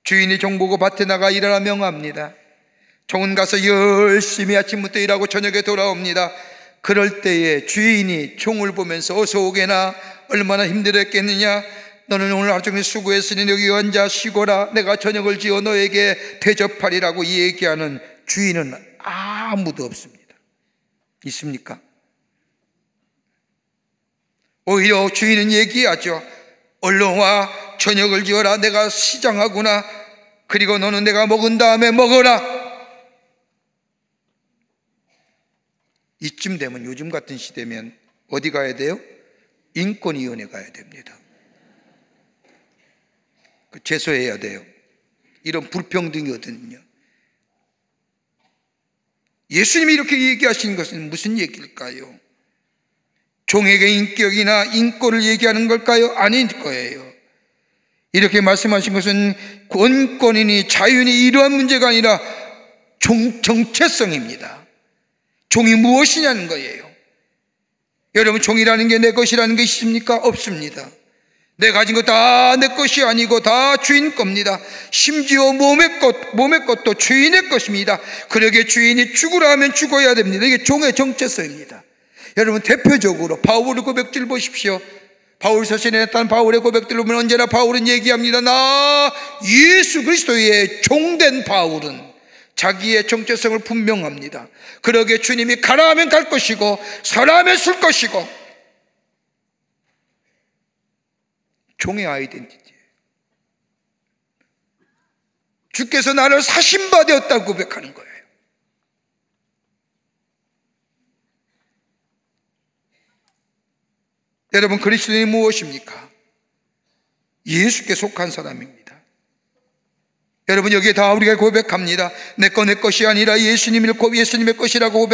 주인이 종 보고 밭에 나가 일하라 명합니다. 종은 가서 열심히 아침부터 일하고 저녁에 돌아옵니다. 그럴 때에 주인이 종을 보면서 어서 오게나, 얼마나 힘들었겠느냐, 너는 오늘 하루 종일 수고했으니 여기 앉아 쉬거라, 내가 저녁을 지어 너에게 대접하리라고 얘기하는 주인은 아무도 없습니다. 있습니까? 오히려 주인은 얘기하죠. 얼른 와, 저녁을 지어라, 내가 시장하구나, 그리고 너는 내가 먹은 다음에 먹어라. 이쯤 되면, 요즘 같은 시대면 어디 가야 돼요? 인권위원회 가야 됩니다. 제소해야 돼요. 이런 불평등이거든요. 예수님이 이렇게 얘기하신 것은 무슨 얘기일까요? 종에게 인격이나 인권을 얘기하는 걸까요? 아닐 거예요. 이렇게 말씀하신 것은 권권이니 자유니 이러한 문제가 아니라 정체성입니다. 종이 무엇이냐는 거예요. 여러분, 종이라는 게 내 것이라는 게 있습니까? 없습니다. 내 가진 거 다 내 것이 아니고 다 주인 겁니다. 심지어 몸의 것도 주인의 것입니다. 그러기에 주인이 죽으라 하면 죽어야 됩니다. 이게 종의 정체성입니다. 여러분, 대표적으로 바울의 고백들 보십시오. 바울 서신에 나타난 바울의 고백들을 보면 언제나 바울은 얘기합니다. 나 예수 그리스도의 종된 바울은 자기의 정체성을 분명합니다. 그러기에 주님이 가라 하면 갈 것이고 서라 하면 설 것이고, 종의 아이덴티티예요. 주께서 나를 사신 바 되었다고 고백하는 거예요. 여러분, 그리스도인이 무엇입니까? 예수께 속한 사람입니다. 여러분, 여기에 다 우리가 고백합니다. 내 것이 아니라 예수님의 것이라고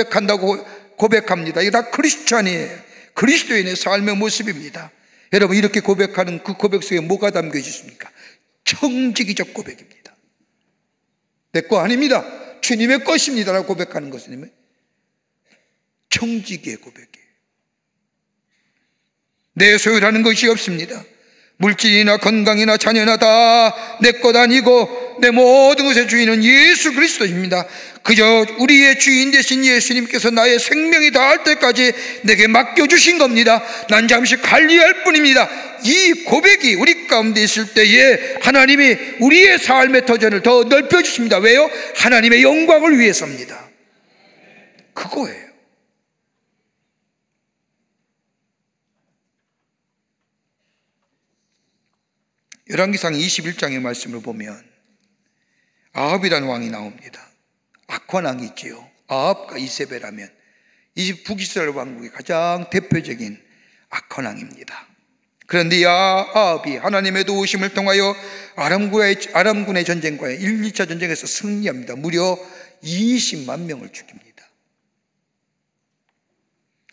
고백합니다. 이게 다 크리스찬이에요. 그리스도인의 삶의 모습입니다. 여러분, 이렇게 고백하는 그 고백 속에 뭐가 담겨져 있습니까? 청지기적 고백입니다. 내 거 아닙니다, 주님의 것입니다 라고 고백하는 것은 청지기의 고백이에요. 내 소유라는 것이 없습니다. 물질이나 건강이나 자녀나 다 내 것 아니고 내 모든 것의 주인은 예수 그리스도입니다. 그저 우리의 주인 되신 예수님께서 나의 생명이 다할 때까지 내게 맡겨주신 겁니다. 난 잠시 관리할 뿐입니다. 이 고백이 우리 가운데 있을 때에 하나님이 우리의 삶의 터전을 더 넓혀주십니다. 왜요? 하나님의 영광을 위해서입니다. 그거예요. 열왕기상 21장의 말씀을 보면 아합이라는 왕이 나옵니다. 악한 왕이 있지요. 아합과 이세벨하면 이 북이스라엘 왕국의 가장 대표적인 악한 왕입니다. 그런데 이 아합이 하나님의 도우심을 통하여 아람군의 전쟁과의 1, 2차 전쟁에서 승리합니다. 무려 20만 명을 죽입니다.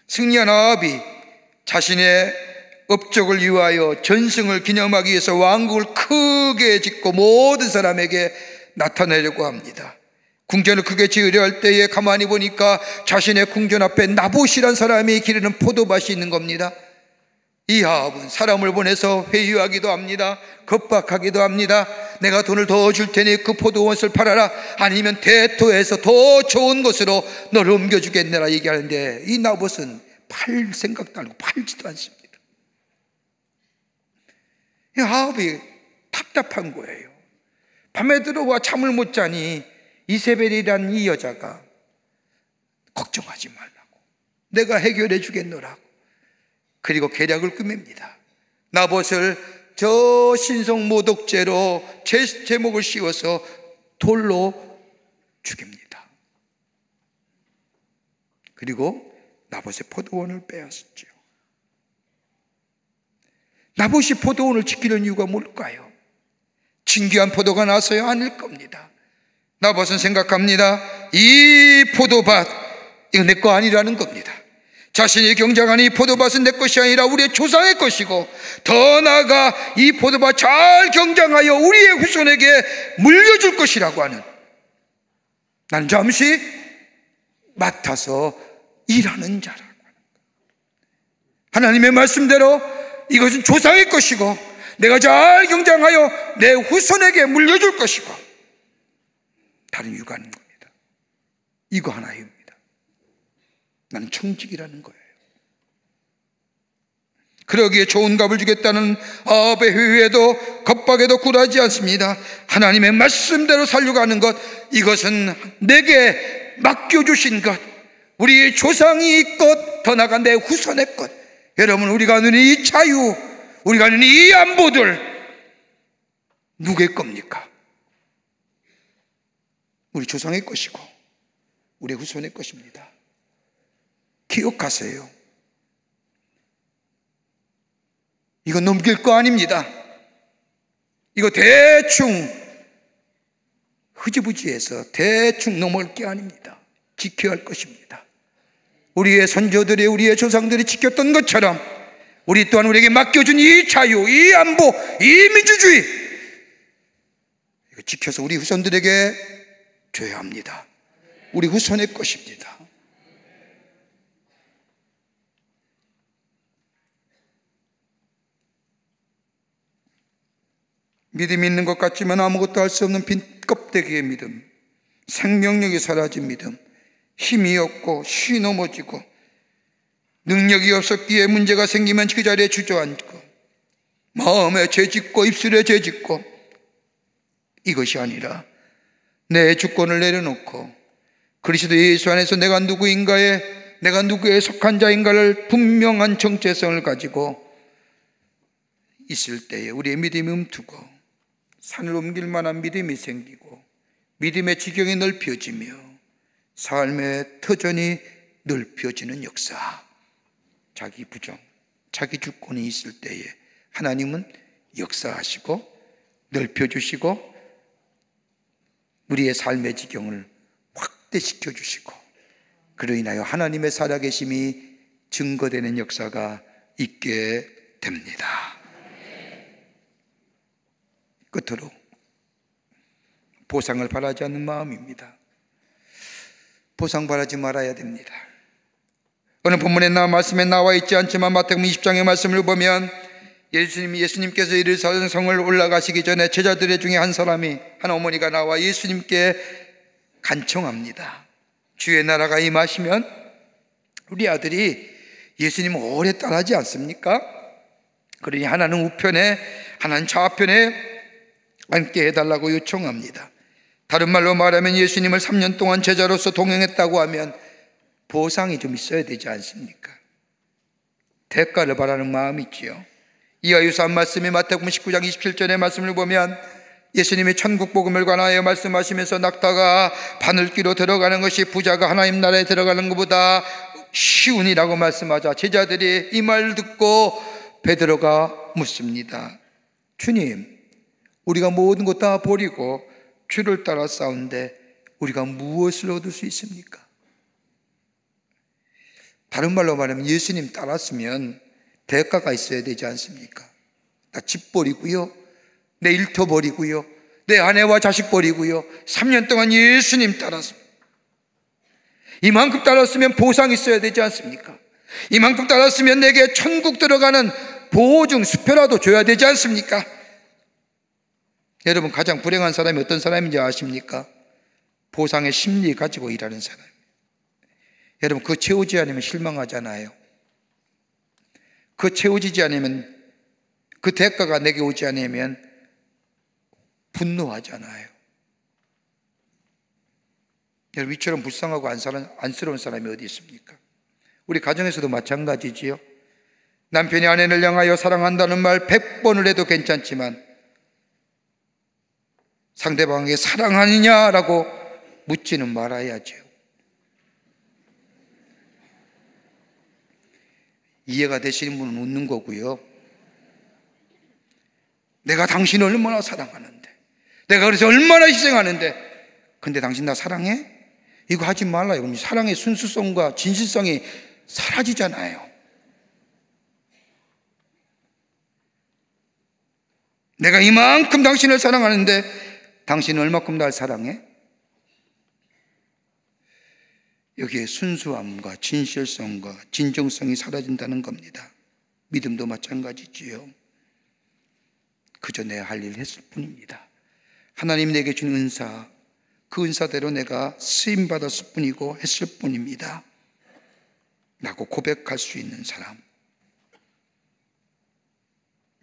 승리한 아합이 자신의 업적을 위하여 전승을 기념하기 위해서 왕국을 크게 짓고 모든 사람에게 나타내려고 합니다. 궁전을 크게 지으려 할 때에 가만히 보니까 자신의 궁전 앞에 나봇이란 사람이 기르는 포도밭이 있는 겁니다. 이 아합은 사람을 보내서 회유하기도 합니다. 겁박하기도 합니다. 내가 돈을 더 줄 테니 그 포도원을 팔아라, 아니면 대토해서 더 좋은 곳으로 너를 옮겨주겠느라 얘기하는데, 이 나봇은 팔 생각도 안 하고 팔지도 않습니다. 이 아합이 답답한 거예요. 밤에 들어와 잠을 못 자니 이세벨이란 이 여자가 걱정하지 말라고, 내가 해결해 주겠노라고, 그리고 계략을 꾸밉니다. 나봇을 저 신성모독죄로 제목을 씌워서 돌로 죽입니다. 그리고 나봇의 포도원을 빼앗았죠. 나봇이 포도원을 지키는 이유가 뭘까요? 진귀한 포도가 나서야 아닐 겁니다. 나봇은 생각합니다. 이 포도밭, 이거 내 거 아니라는 겁니다. 자신이 경작하는 이 포도밭은 내 것이 아니라 우리의 조상의 것이고, 더 나아가 이 포도밭 잘 경작하여 우리의 후손에게 물려줄 것이라고 하는, 나는 잠시 맡아서 일하는 자라고 하는 거예요. 하나님의 말씀대로 이것은 조상의 것이고, 내가 잘 경작하여 내 후손에게 물려줄 것이고, 다른 이유가 아닌 겁니다. 이거 하나입니다. 나는 청직이라는 거예요. 그러기에 좋은 값을 주겠다는 아합의 회유에도 겁박에도 굴하지 않습니다. 하나님의 말씀대로 살려고 하는 것, 이것은 내게 맡겨주신 것, 우리 조상이 것, 더 나아가 내 후손의 것. 여러분, 우리가 누리는 이 자유, 우리가 누리는 이 안보들 누구의 겁니까? 우리 조상의 것이고 우리 후손의 것입니다. 기억하세요. 이거 넘길 거 아닙니다. 이거 대충 흐지부지해서 대충 넘을 게 아닙니다. 지켜야 할 것입니다. 우리의 선조들이, 우리의 조상들이 지켰던 것처럼 우리 또한 우리에게 맡겨준 이 자유, 이 안보, 이 민주주의, 이거 지켜서 우리 후손들에게 줘야 합니다. 우리 후손의 것입니다. 믿음이 있는 것 같지만 아무것도 할 수 없는 빈 껍데기의 믿음, 생명력이 사라진 믿음, 힘이 없고 쉬 넘어지고 능력이 없었기에 문제가 생기면 그 자리에 주저앉고 마음에 죄짓고 입술에 죄짓고, 이것이 아니라 내 주권을 내려놓고 그리스도 예수 안에서 내가 누구인가에, 내가 누구에 속한 자인가를 분명한 정체성을 가지고 있을 때에 우리의 믿음이 움트고 산을 옮길 만한 믿음이 생기고 믿음의 지경이 넓혀지며 삶의 터전이 넓혀지는 역사, 자기 부정, 자기 주권이 있을 때에 하나님은 역사하시고 넓혀주시고 우리의 삶의 지경을 확대시켜 주시고, 그로 인하여 하나님의 살아계심이 증거되는 역사가 있게 됩니다. 끝으로 보상을 바라지 않는 마음입니다. 보상 바라지 말아야 됩니다. 오늘 본문에 말씀에 나와 있지 않지만 마태복음 20장의 말씀을 보면 예수님께서 예루살렘 성을 올라가시기 전에 제자들 중에 한 사람이, 한 어머니가 나와 예수님께 간청합니다. 주의 나라가 임하시면 우리 아들이 예수님 오래 따라하지 않습니까? 그러니 하나는 우편에 하나는 좌편에 앉게 해달라고 요청합니다. 다른 말로 말하면 예수님을 3년 동안 제자로서 동행했다고 하면 보상이 좀 있어야 되지 않습니까? 대가를 바라는 마음이 있지요. 이와 유사한 말씀이 마태복음 19장 27절의 말씀을 보면 예수님이 천국 복음을 관하여 말씀하시면서 낙타가 바늘귀로 들어가는 것이 부자가 하나님 나라에 들어가는 것보다 쉬우니라고 말씀하자 제자들이 이 말을 듣고 베드로가 묻습니다. 주님, 우리가 모든 것 다 버리고 주를 따라 싸운데 우리가 무엇을 얻을 수 있습니까? 다른 말로 말하면 예수님 따랐으면 대가가 있어야 되지 않습니까? 나 집 버리고요, 내 일터 버리고요, 내 아내와 자식 버리고요, 3년 동안 예수님 따랐습니다. 이만큼 따랐으면 보상이 있어야 되지 않습니까? 이만큼 따랐으면 내게 천국 들어가는 보증 수표라도 줘야 되지 않습니까? 여러분, 가장 불행한 사람이 어떤 사람인지 아십니까? 보상의 심리 가지고 일하는 사람. 여러분, 그거 채우지 않으면 실망하잖아요. 그거 채워지지 않으면, 그 대가가 내게 오지 않으면 분노하잖아요. 여러분, 이처럼 불쌍하고 안쓰러운 사람이 어디 있습니까? 우리 가정에서도 마찬가지지요. 남편이 아내를 향하여 사랑한다는 말 100번을 해도 괜찮지만 상대방에게 사랑하느냐라고 묻지는 말아야죠. 이해가 되시는 분은 웃는 거고요. 내가 당신을 얼마나 사랑하는데, 내가 그래서 얼마나 희생하는데, 근데 당신 나 사랑해? 이거 하지 말라요. 그럼 사랑의 순수성과 진실성이 사라지잖아요. 내가 이만큼 당신을 사랑하는데 당신은 얼마큼 날 사랑해? 여기에 순수함과 진실성과 진정성이 사라진다는 겁니다. 믿음도 마찬가지지요. 그저 내 할 일 했을 뿐입니다. 하나님 내게 준 은사, 그 은사대로 내가 쓰임받았을 뿐이고 했을 뿐입니다 라고 고백할 수 있는 사람,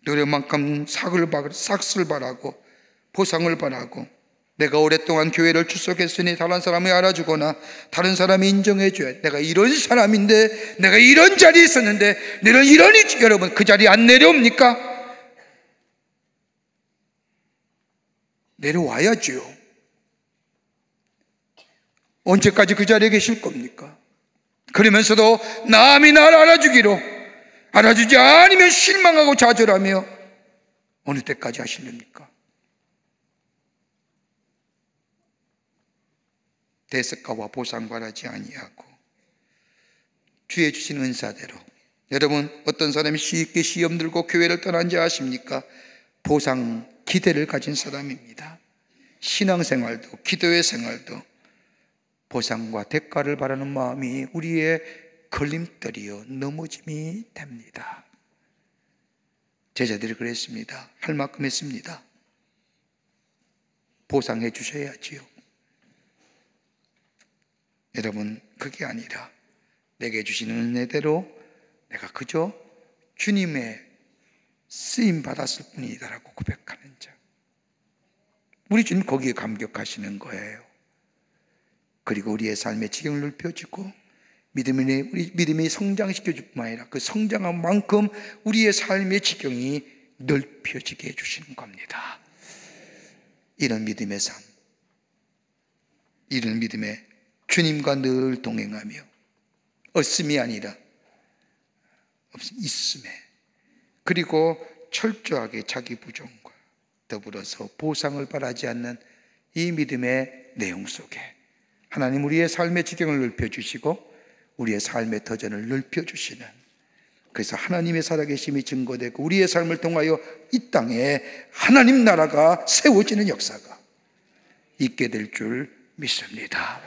노력만큼 삭을 바라고 보상을 바라고, 내가 오랫동안 교회를 출석했으니 다른 사람이 알아주거나 다른 사람이 인정해줘야, 내가 이런 사람인데, 내가 이런 자리에 있었는데, 내가 여러분 그 자리에 안 내려옵니까? 내려와야죠. 언제까지 그 자리에 계실 겁니까? 그러면서도 남이 나를 알아주지 않으면 실망하고 좌절하며 어느 때까지 하시렵니까? 대석가와 보상 바라지 아니하고 주의 주신 은사대로. 여러분, 어떤 사람이 쉽게 시험 들고 교회를 떠난지 아십니까? 보상 기대를 가진 사람입니다. 신앙생활도 기도의 생활도 보상과 대가를 바라는 마음이 우리의 걸림돌이요 넘어짐이 됩니다. 제자들이 그랬습니다. 할 만큼 했습니다. 보상해 주셔야지요. 여러분, 그게 아니라 내게 주시는 은혜대로 내가 그저 주님의 쓰임 받았을 뿐이다라고 고백하는 자, 우리 주님 거기에 감격하시는 거예요. 그리고 우리의 삶의 지경을 넓혀주고 우리 믿음이 성장시켜줄 뿐만 아니라 그 성장한 만큼 우리의 삶의 지경이 넓혀지게 해주시는 겁니다. 이런 믿음의 삶, 이런 믿음의 주님과 늘 동행하며 없음이 아니라 있음에, 그리고 철저하게 자기 부정과 더불어서 보상을 바라지 않는 이 믿음의 내용 속에 하나님 우리의 삶의 지경을 넓혀주시고 우리의 삶의 터전을 넓혀주시는, 그래서 하나님의 살아계심이 증거되고 우리의 삶을 통하여 이 땅에 하나님 나라가 세워지는 역사가 있게 될 줄 믿습니다.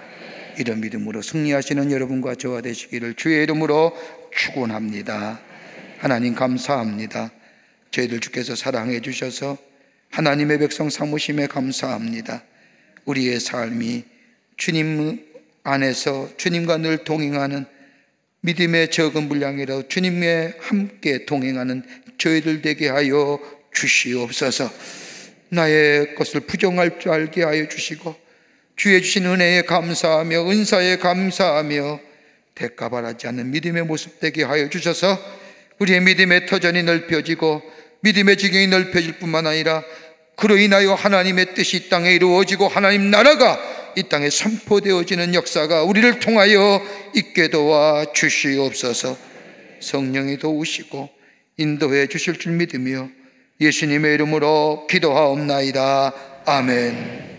이런 믿음으로 승리하시는 여러분과 저와 되시기를 주의 이름으로 축원합니다. 하나님 감사합니다. 저희들 주께서 사랑해 주셔서 하나님의 백성 삼으심에 감사합니다. 우리의 삶이 주님 안에서 주님과 늘 동행하는 믿음의 적은 분량이라도 주님의 함께 동행하는 저희들 되게 하여 주시옵소서. 나의 것을 부정할 줄 알게 하여 주시고 주의 주신 은혜에 감사하며 은사에 감사하며 대가 바라지 않는 믿음의 모습 되게 하여 주셔서 우리의 믿음의 터전이 넓혀지고 믿음의 지경이 넓혀질 뿐만 아니라 그로 인하여 하나님의 뜻이 이 땅에 이루어지고 하나님 나라가 이 땅에 선포되어지는 역사가 우리를 통하여 있게 도와 주시옵소서. 성령이 도우시고 인도해 주실 줄 믿으며 예수님의 이름으로 기도하옵나이다. 아멘.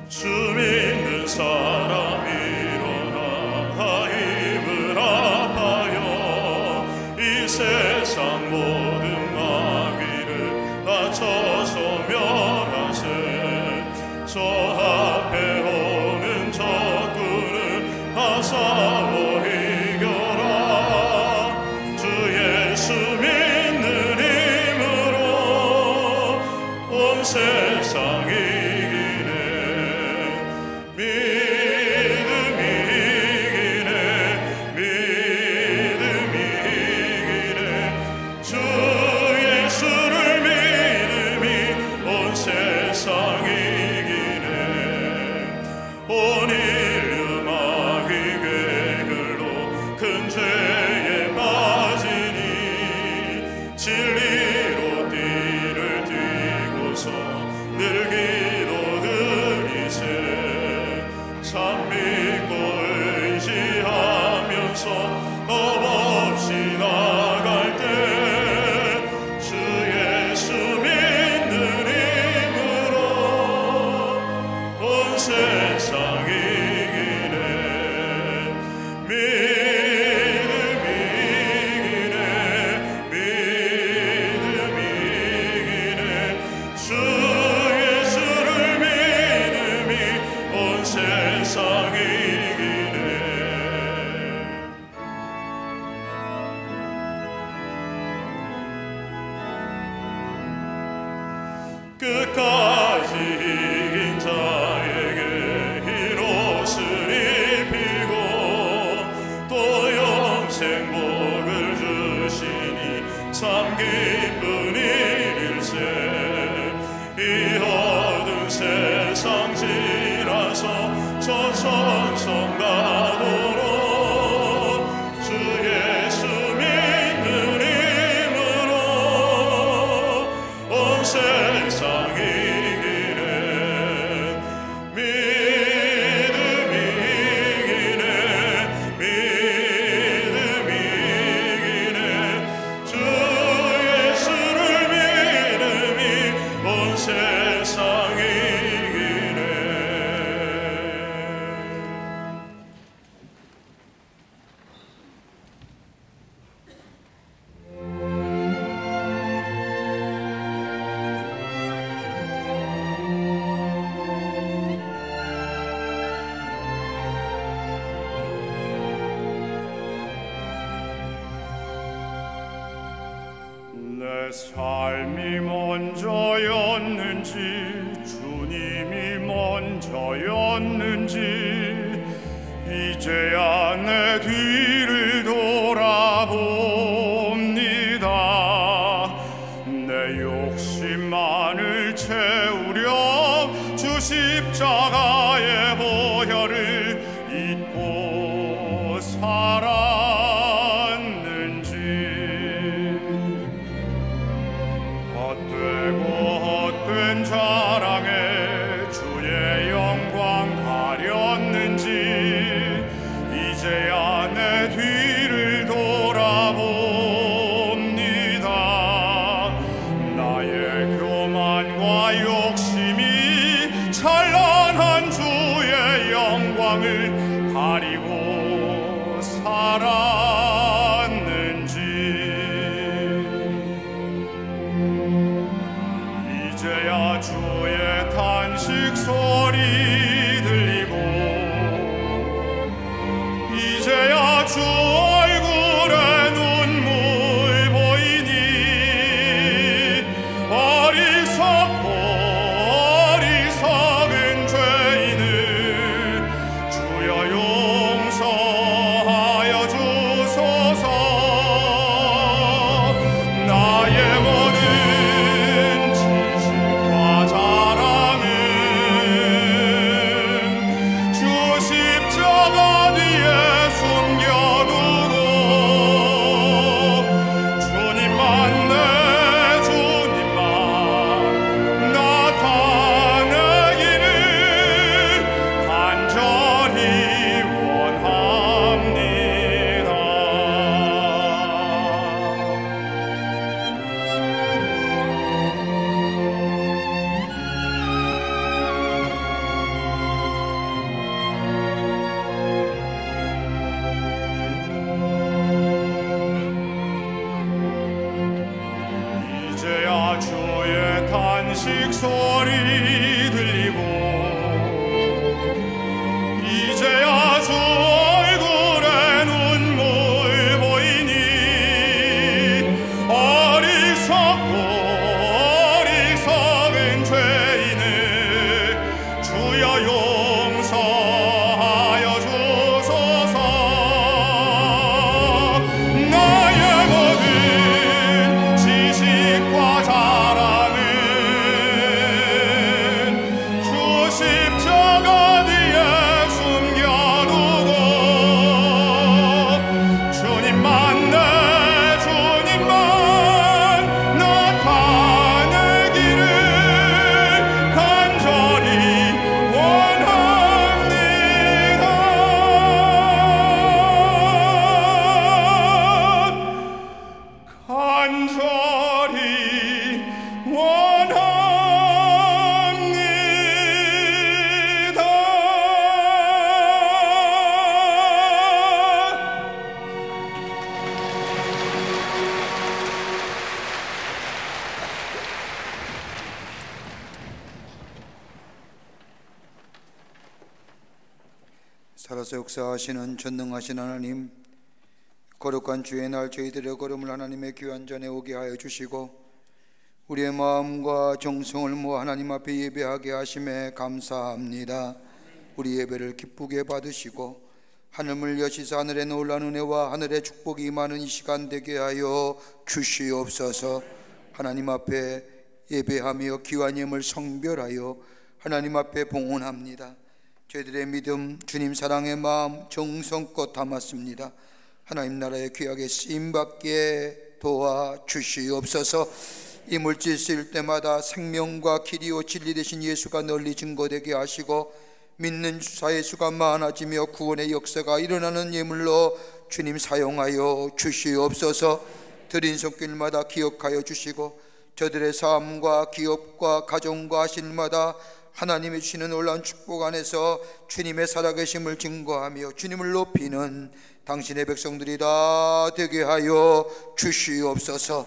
주 믿는 사람 일어나 힘을 합하여 이 세상 모든 마귀를 낮춰서 멸하세. 저 앞에 오는 적군을 하사워 이겨라. 주 예수 믿는 힘으로 온 세상이 믿음이 이기네. 주 온 인류 마귀의 흘로 큰 죄에 빠지니 진리로 띠를 띠고서 늘 기도드리세 참 믿고 의지하면서 겁없이 나갈 때 주 예수 믿는 힘으로 온 세상 이기네 믿음이 이기네 믿음이 이기네 주 예수를 믿음이 온 세상 이기네 끝까지 이긴 자에게 흰 옷을 입히고 또 영생 복을 주시니 참 기쁜 일일세 이 어두운 세상 지나서 저 천성 가도록 주 예수 믿는 힘으로 온 세상 이기네 믿음이 이기네 믿음이 이기네 주 예수를 믿음이 온 세상 이기네
내 삶이 먼저였는지 주님이 먼저였는지 이제야 내 뒤를 돌아봅니다 내 욕심만을 채우려 주 십자가의 보혈을 잊고 살았는지 헛되고 헛된 자랑에 주의 영광 가렸는지 이제야 내 뒤를 돌아봅니다 나의 교만과 욕심이 찬란한 주의
살아서 역사하시는 전능하신 하나님, 거룩한 주의 날 저희들의 걸음을 하나님의 귀한 전에 오게 하여 주시고 우리의 마음과 정성을 모아 하나님 앞에 예배하게 하심에 감사합니다. 우리 예배를 기쁘게 받으시고 하늘을 여시사 하늘의 놀라운 은혜와 하늘의 축복이 임하는 이 시간 되게 하여 주시옵소서. 하나님 앞에 예배하며 귀한 예물 성별하여 하나님 앞에 봉헌합니다. 저희들의 믿음, 주님 사랑의 마음 정성껏 담았습니다. 하나님 나라의 귀하게 쓰임받게 도와주시옵소서. 이 물질 쓰일 때마다 생명과 길이요 진리 되신 예수가 널리 증거되게 하시고 믿는 사의 수가 많아지며 구원의 역사가 일어나는 예물로 주님 사용하여 주시옵소서. 드린 손길마다 기억하여 주시고 저들의 삶과 기업과 가정과 하실마다 하나님이 주시는 놀라운 축복 안에서 주님의 살아계심을 증거하며 주님을 높이는 당신의 백성들이 다 되게 하여 주시옵소서.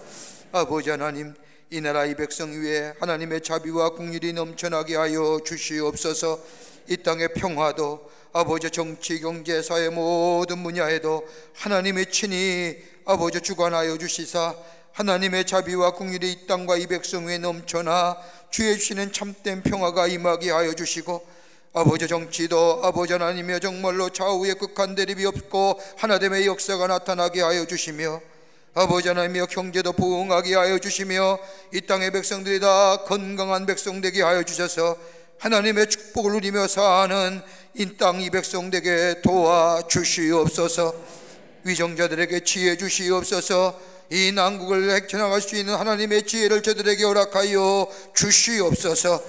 아버지 하나님, 이 나라 이 백성 위에 하나님의 자비와 긍휼이 넘쳐나게 하여 주시옵소서. 이 땅의 평화도 아버지 정치, 경제, 사회 모든 분야에도 하나님의 친히 아버지 주관하여 주시사 하나님의 자비와 긍휼이 이 땅과 이 백성 위에 넘쳐나 주의 주시는 참된 평화가 임하게 하여 주시고 아버지 정치도 아버지 하나님이여 정말로 좌우의 극한 대립이 없고 하나됨의 역사가 나타나게 하여 주시며 아버지 하나님이여 경제도 부흥하게 하여 주시며 이 땅의 백성들이 다 건강한 백성 되게 하여 주셔서 하나님의 축복을 누리며 사는 이 땅 이 백성 되게 도와주시옵소서. 위정자들에게 지혜 주시옵소서. 이 난국을 헤쳐나갈 수 있는 하나님의 지혜를 저들에게 허락하여 주시옵소서.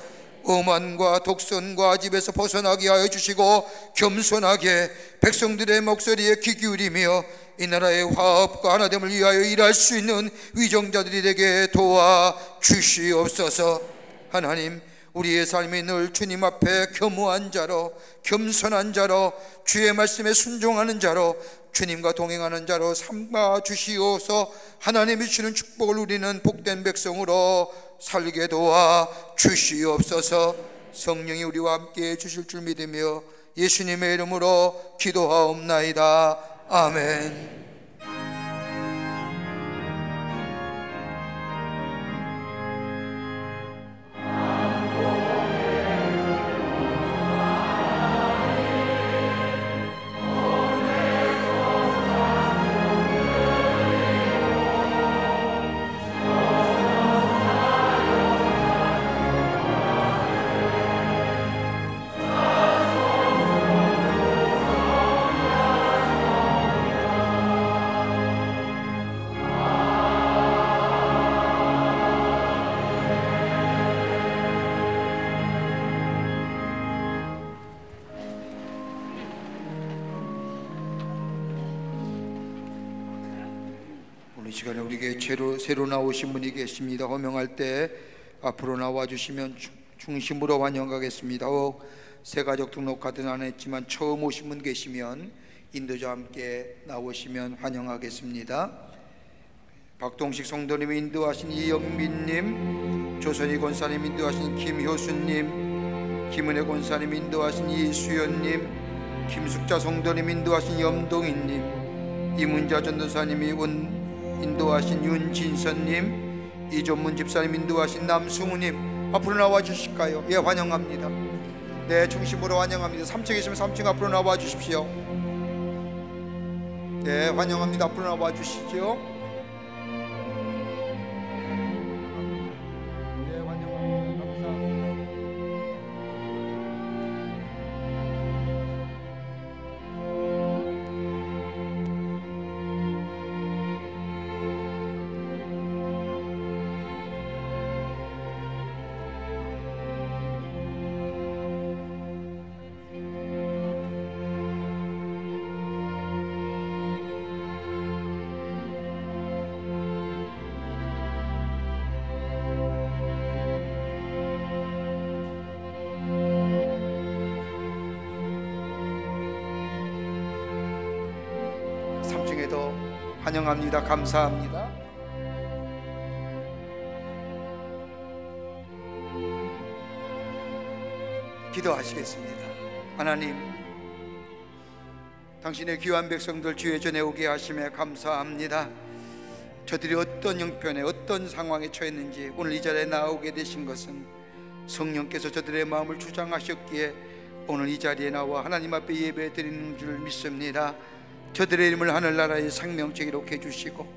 오만과 독선과 집에서 벗어나게 하여 주시고 겸손하게 백성들의 목소리에 귀 기울이며 이 나라의 화합과 하나됨을 위하여 일할 수 있는 위정자들이 되게 도와주시옵소서. 하나님, 우리의 삶이 늘 주님 앞에 겸허한 자로 겸손한 자로 주의 말씀에 순종하는 자로 주님과 동행하는 자로 삼아 주시옵소서. 하나님이 주시는 축복을 누리는 복된 백성으로 살게 도와 주시옵소서. 성령이 우리와 함께 주실 줄 믿으며 예수님의 이름으로 기도하옵나이다. 아멘. 이 시간에 우리에게 새로 나오신 분이 계십니다. 호명할 때 앞으로 나와주시면 중심으로 환영하겠습니다. 새가족 등록카드는 안 했지만 처음 오신 분 계시면 인도자와 함께 나오시면 환영하겠습니다. 박동식 성도님이 인도하신 이영민님, 조선희 권사님 인도하신 김효수님, 김은혜 권사님 인도하신 이수연님, 김숙자 성도님 인도하신 염동희님, 이문자 전도사님이 인도하신 윤진선님, 이존문 집사님 인도하신 남승우님 앞으로 나와 주실까요? 예, 환영합니다. 네, 중심으로 환영합니다. 3층에 계시면 3층 앞으로 나와 주십시오. 네, 환영합니다. 앞으로 나와 주시죠. 환영합니다. 감사합니다. 기도하시겠습니다. 하나님, 당신의 귀한 백성들 주의 전에 오게 하심에 감사합니다. 저들이 어떤 형편에 어떤 상황에 처했는지 오늘 이 자리에 나오게 되신 것은 성령께서 저들의 마음을 주장하셨기에 오늘 이 자리에 나와 하나님 앞에 예배 드리는 줄 믿습니다. 저들의 이름을 하늘나라의 생명책 기록해 주시고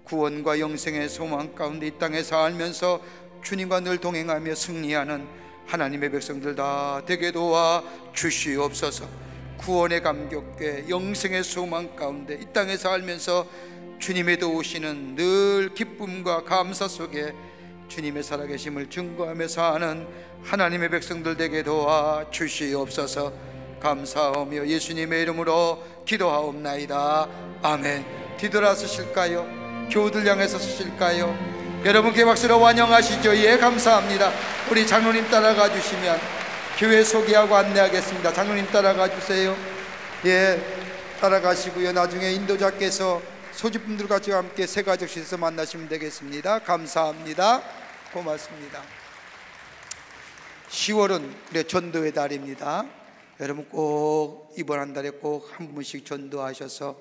구원과 영생의 소망 가운데 이 땅에서 알면서 주님과 늘 동행하며 승리하는 하나님의 백성들 다 되게 도와 주시옵소서. 구원의 감격과 영생의 소망 가운데 이 땅에서 알면서 주님의 도우시는 늘 기쁨과 감사 속에 주님의 살아계심을 증거하며 사는 하나님의 백성들 되게 도와 주시옵소서. 감사하며 예수님의 이름으로 기도하옵나이다. 아멘. 뒤돌아 서실까요? 교우들 향해서 서실까요? 여러분께 박수로 환영하시죠. 예, 감사합니다. 우리 장로님 따라가 주시면 교회 소개하고 안내하겠습니다. 장로님 따라가 주세요. 예, 따라가시고요. 나중에 인도자께서 소집분들과 함께 새 가족실에서 만나시면 되겠습니다. 감사합니다. 고맙습니다. 10월은 우리 전도의 달입니다. 여러분 꼭 이번 한 달에 꼭 한 분씩 전도하셔서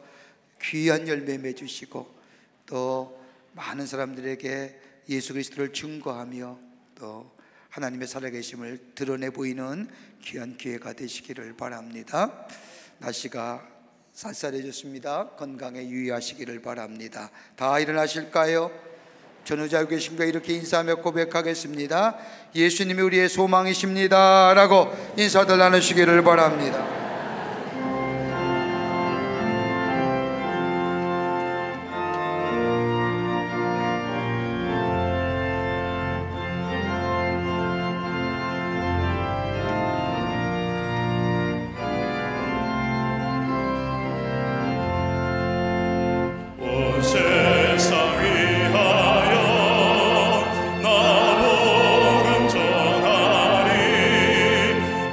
귀한 열매 맺으시고 또 많은 사람들에게 예수 그리스도를 증거하며 또 하나님의 살아계심을 드러내 보이는 귀한 기회가 되시기를 바랍니다. 날씨가 쌀쌀해졌습니다. 건강에 유의하시기를 바랍니다. 다 일어나실까요? 전우자유 계신가 이렇게 인사하며 고백하겠습니다. 예수님이 우리의 소망이십니다 라고 인사들 나누시기를 바랍니다.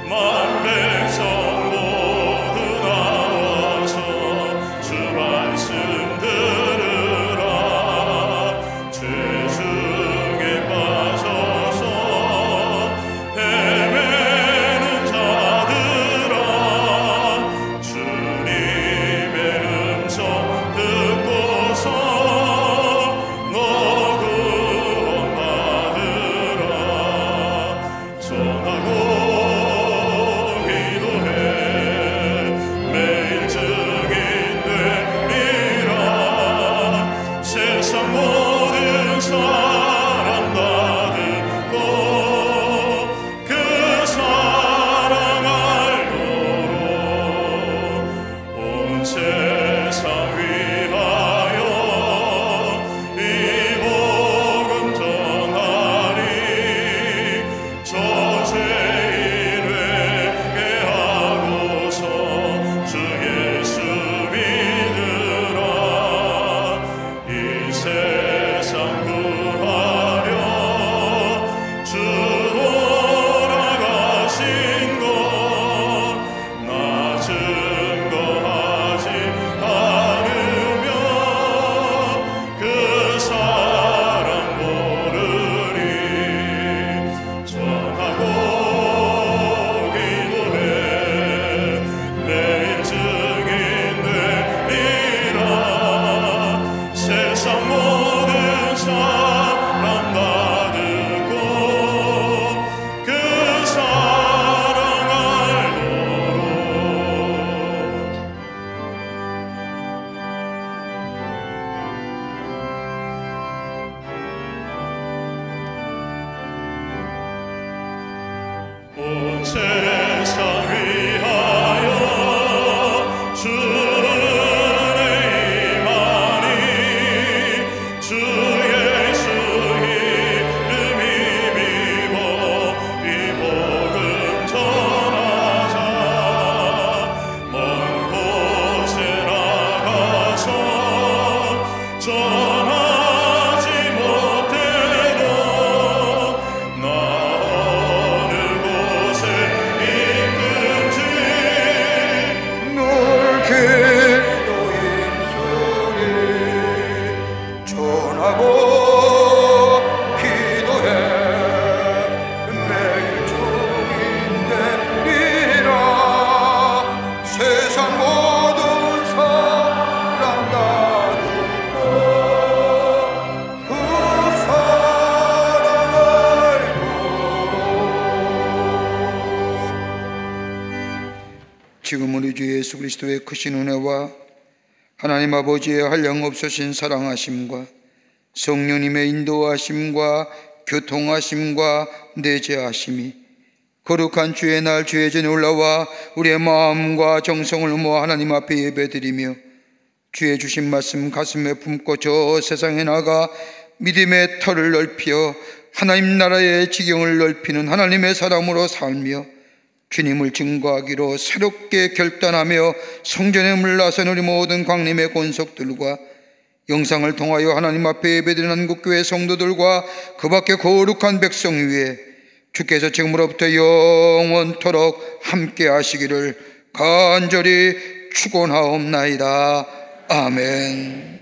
만백성
지금 우리 주 예수 그리스도의 크신 은혜와 하나님 아버지의 한량없으신 사랑하심과 성령님의 인도하심과 교통하심과 내재하심이 거룩한 주의 날 주의 전에 올라와 우리의 마음과 정성을 모아 하나님 앞에 예배드리며 주의 주신 말씀 가슴에 품고 저 세상에 나가 믿음의 터를 넓혀 하나님 나라의 지경을 넓히는 하나님의 사람으로 살며 주님을 증거하기로 새롭게 결단하며 성전에 물러선 우리 모든 광림의 권속들과 영상을 통하여 하나님 앞에 예배드리는 한국교회 성도들과 그 밖에 거룩한 백성 위에 주께서 지금으로부터 영원토록 함께 하시기를 간절히 축원하옵나이다. 아멘.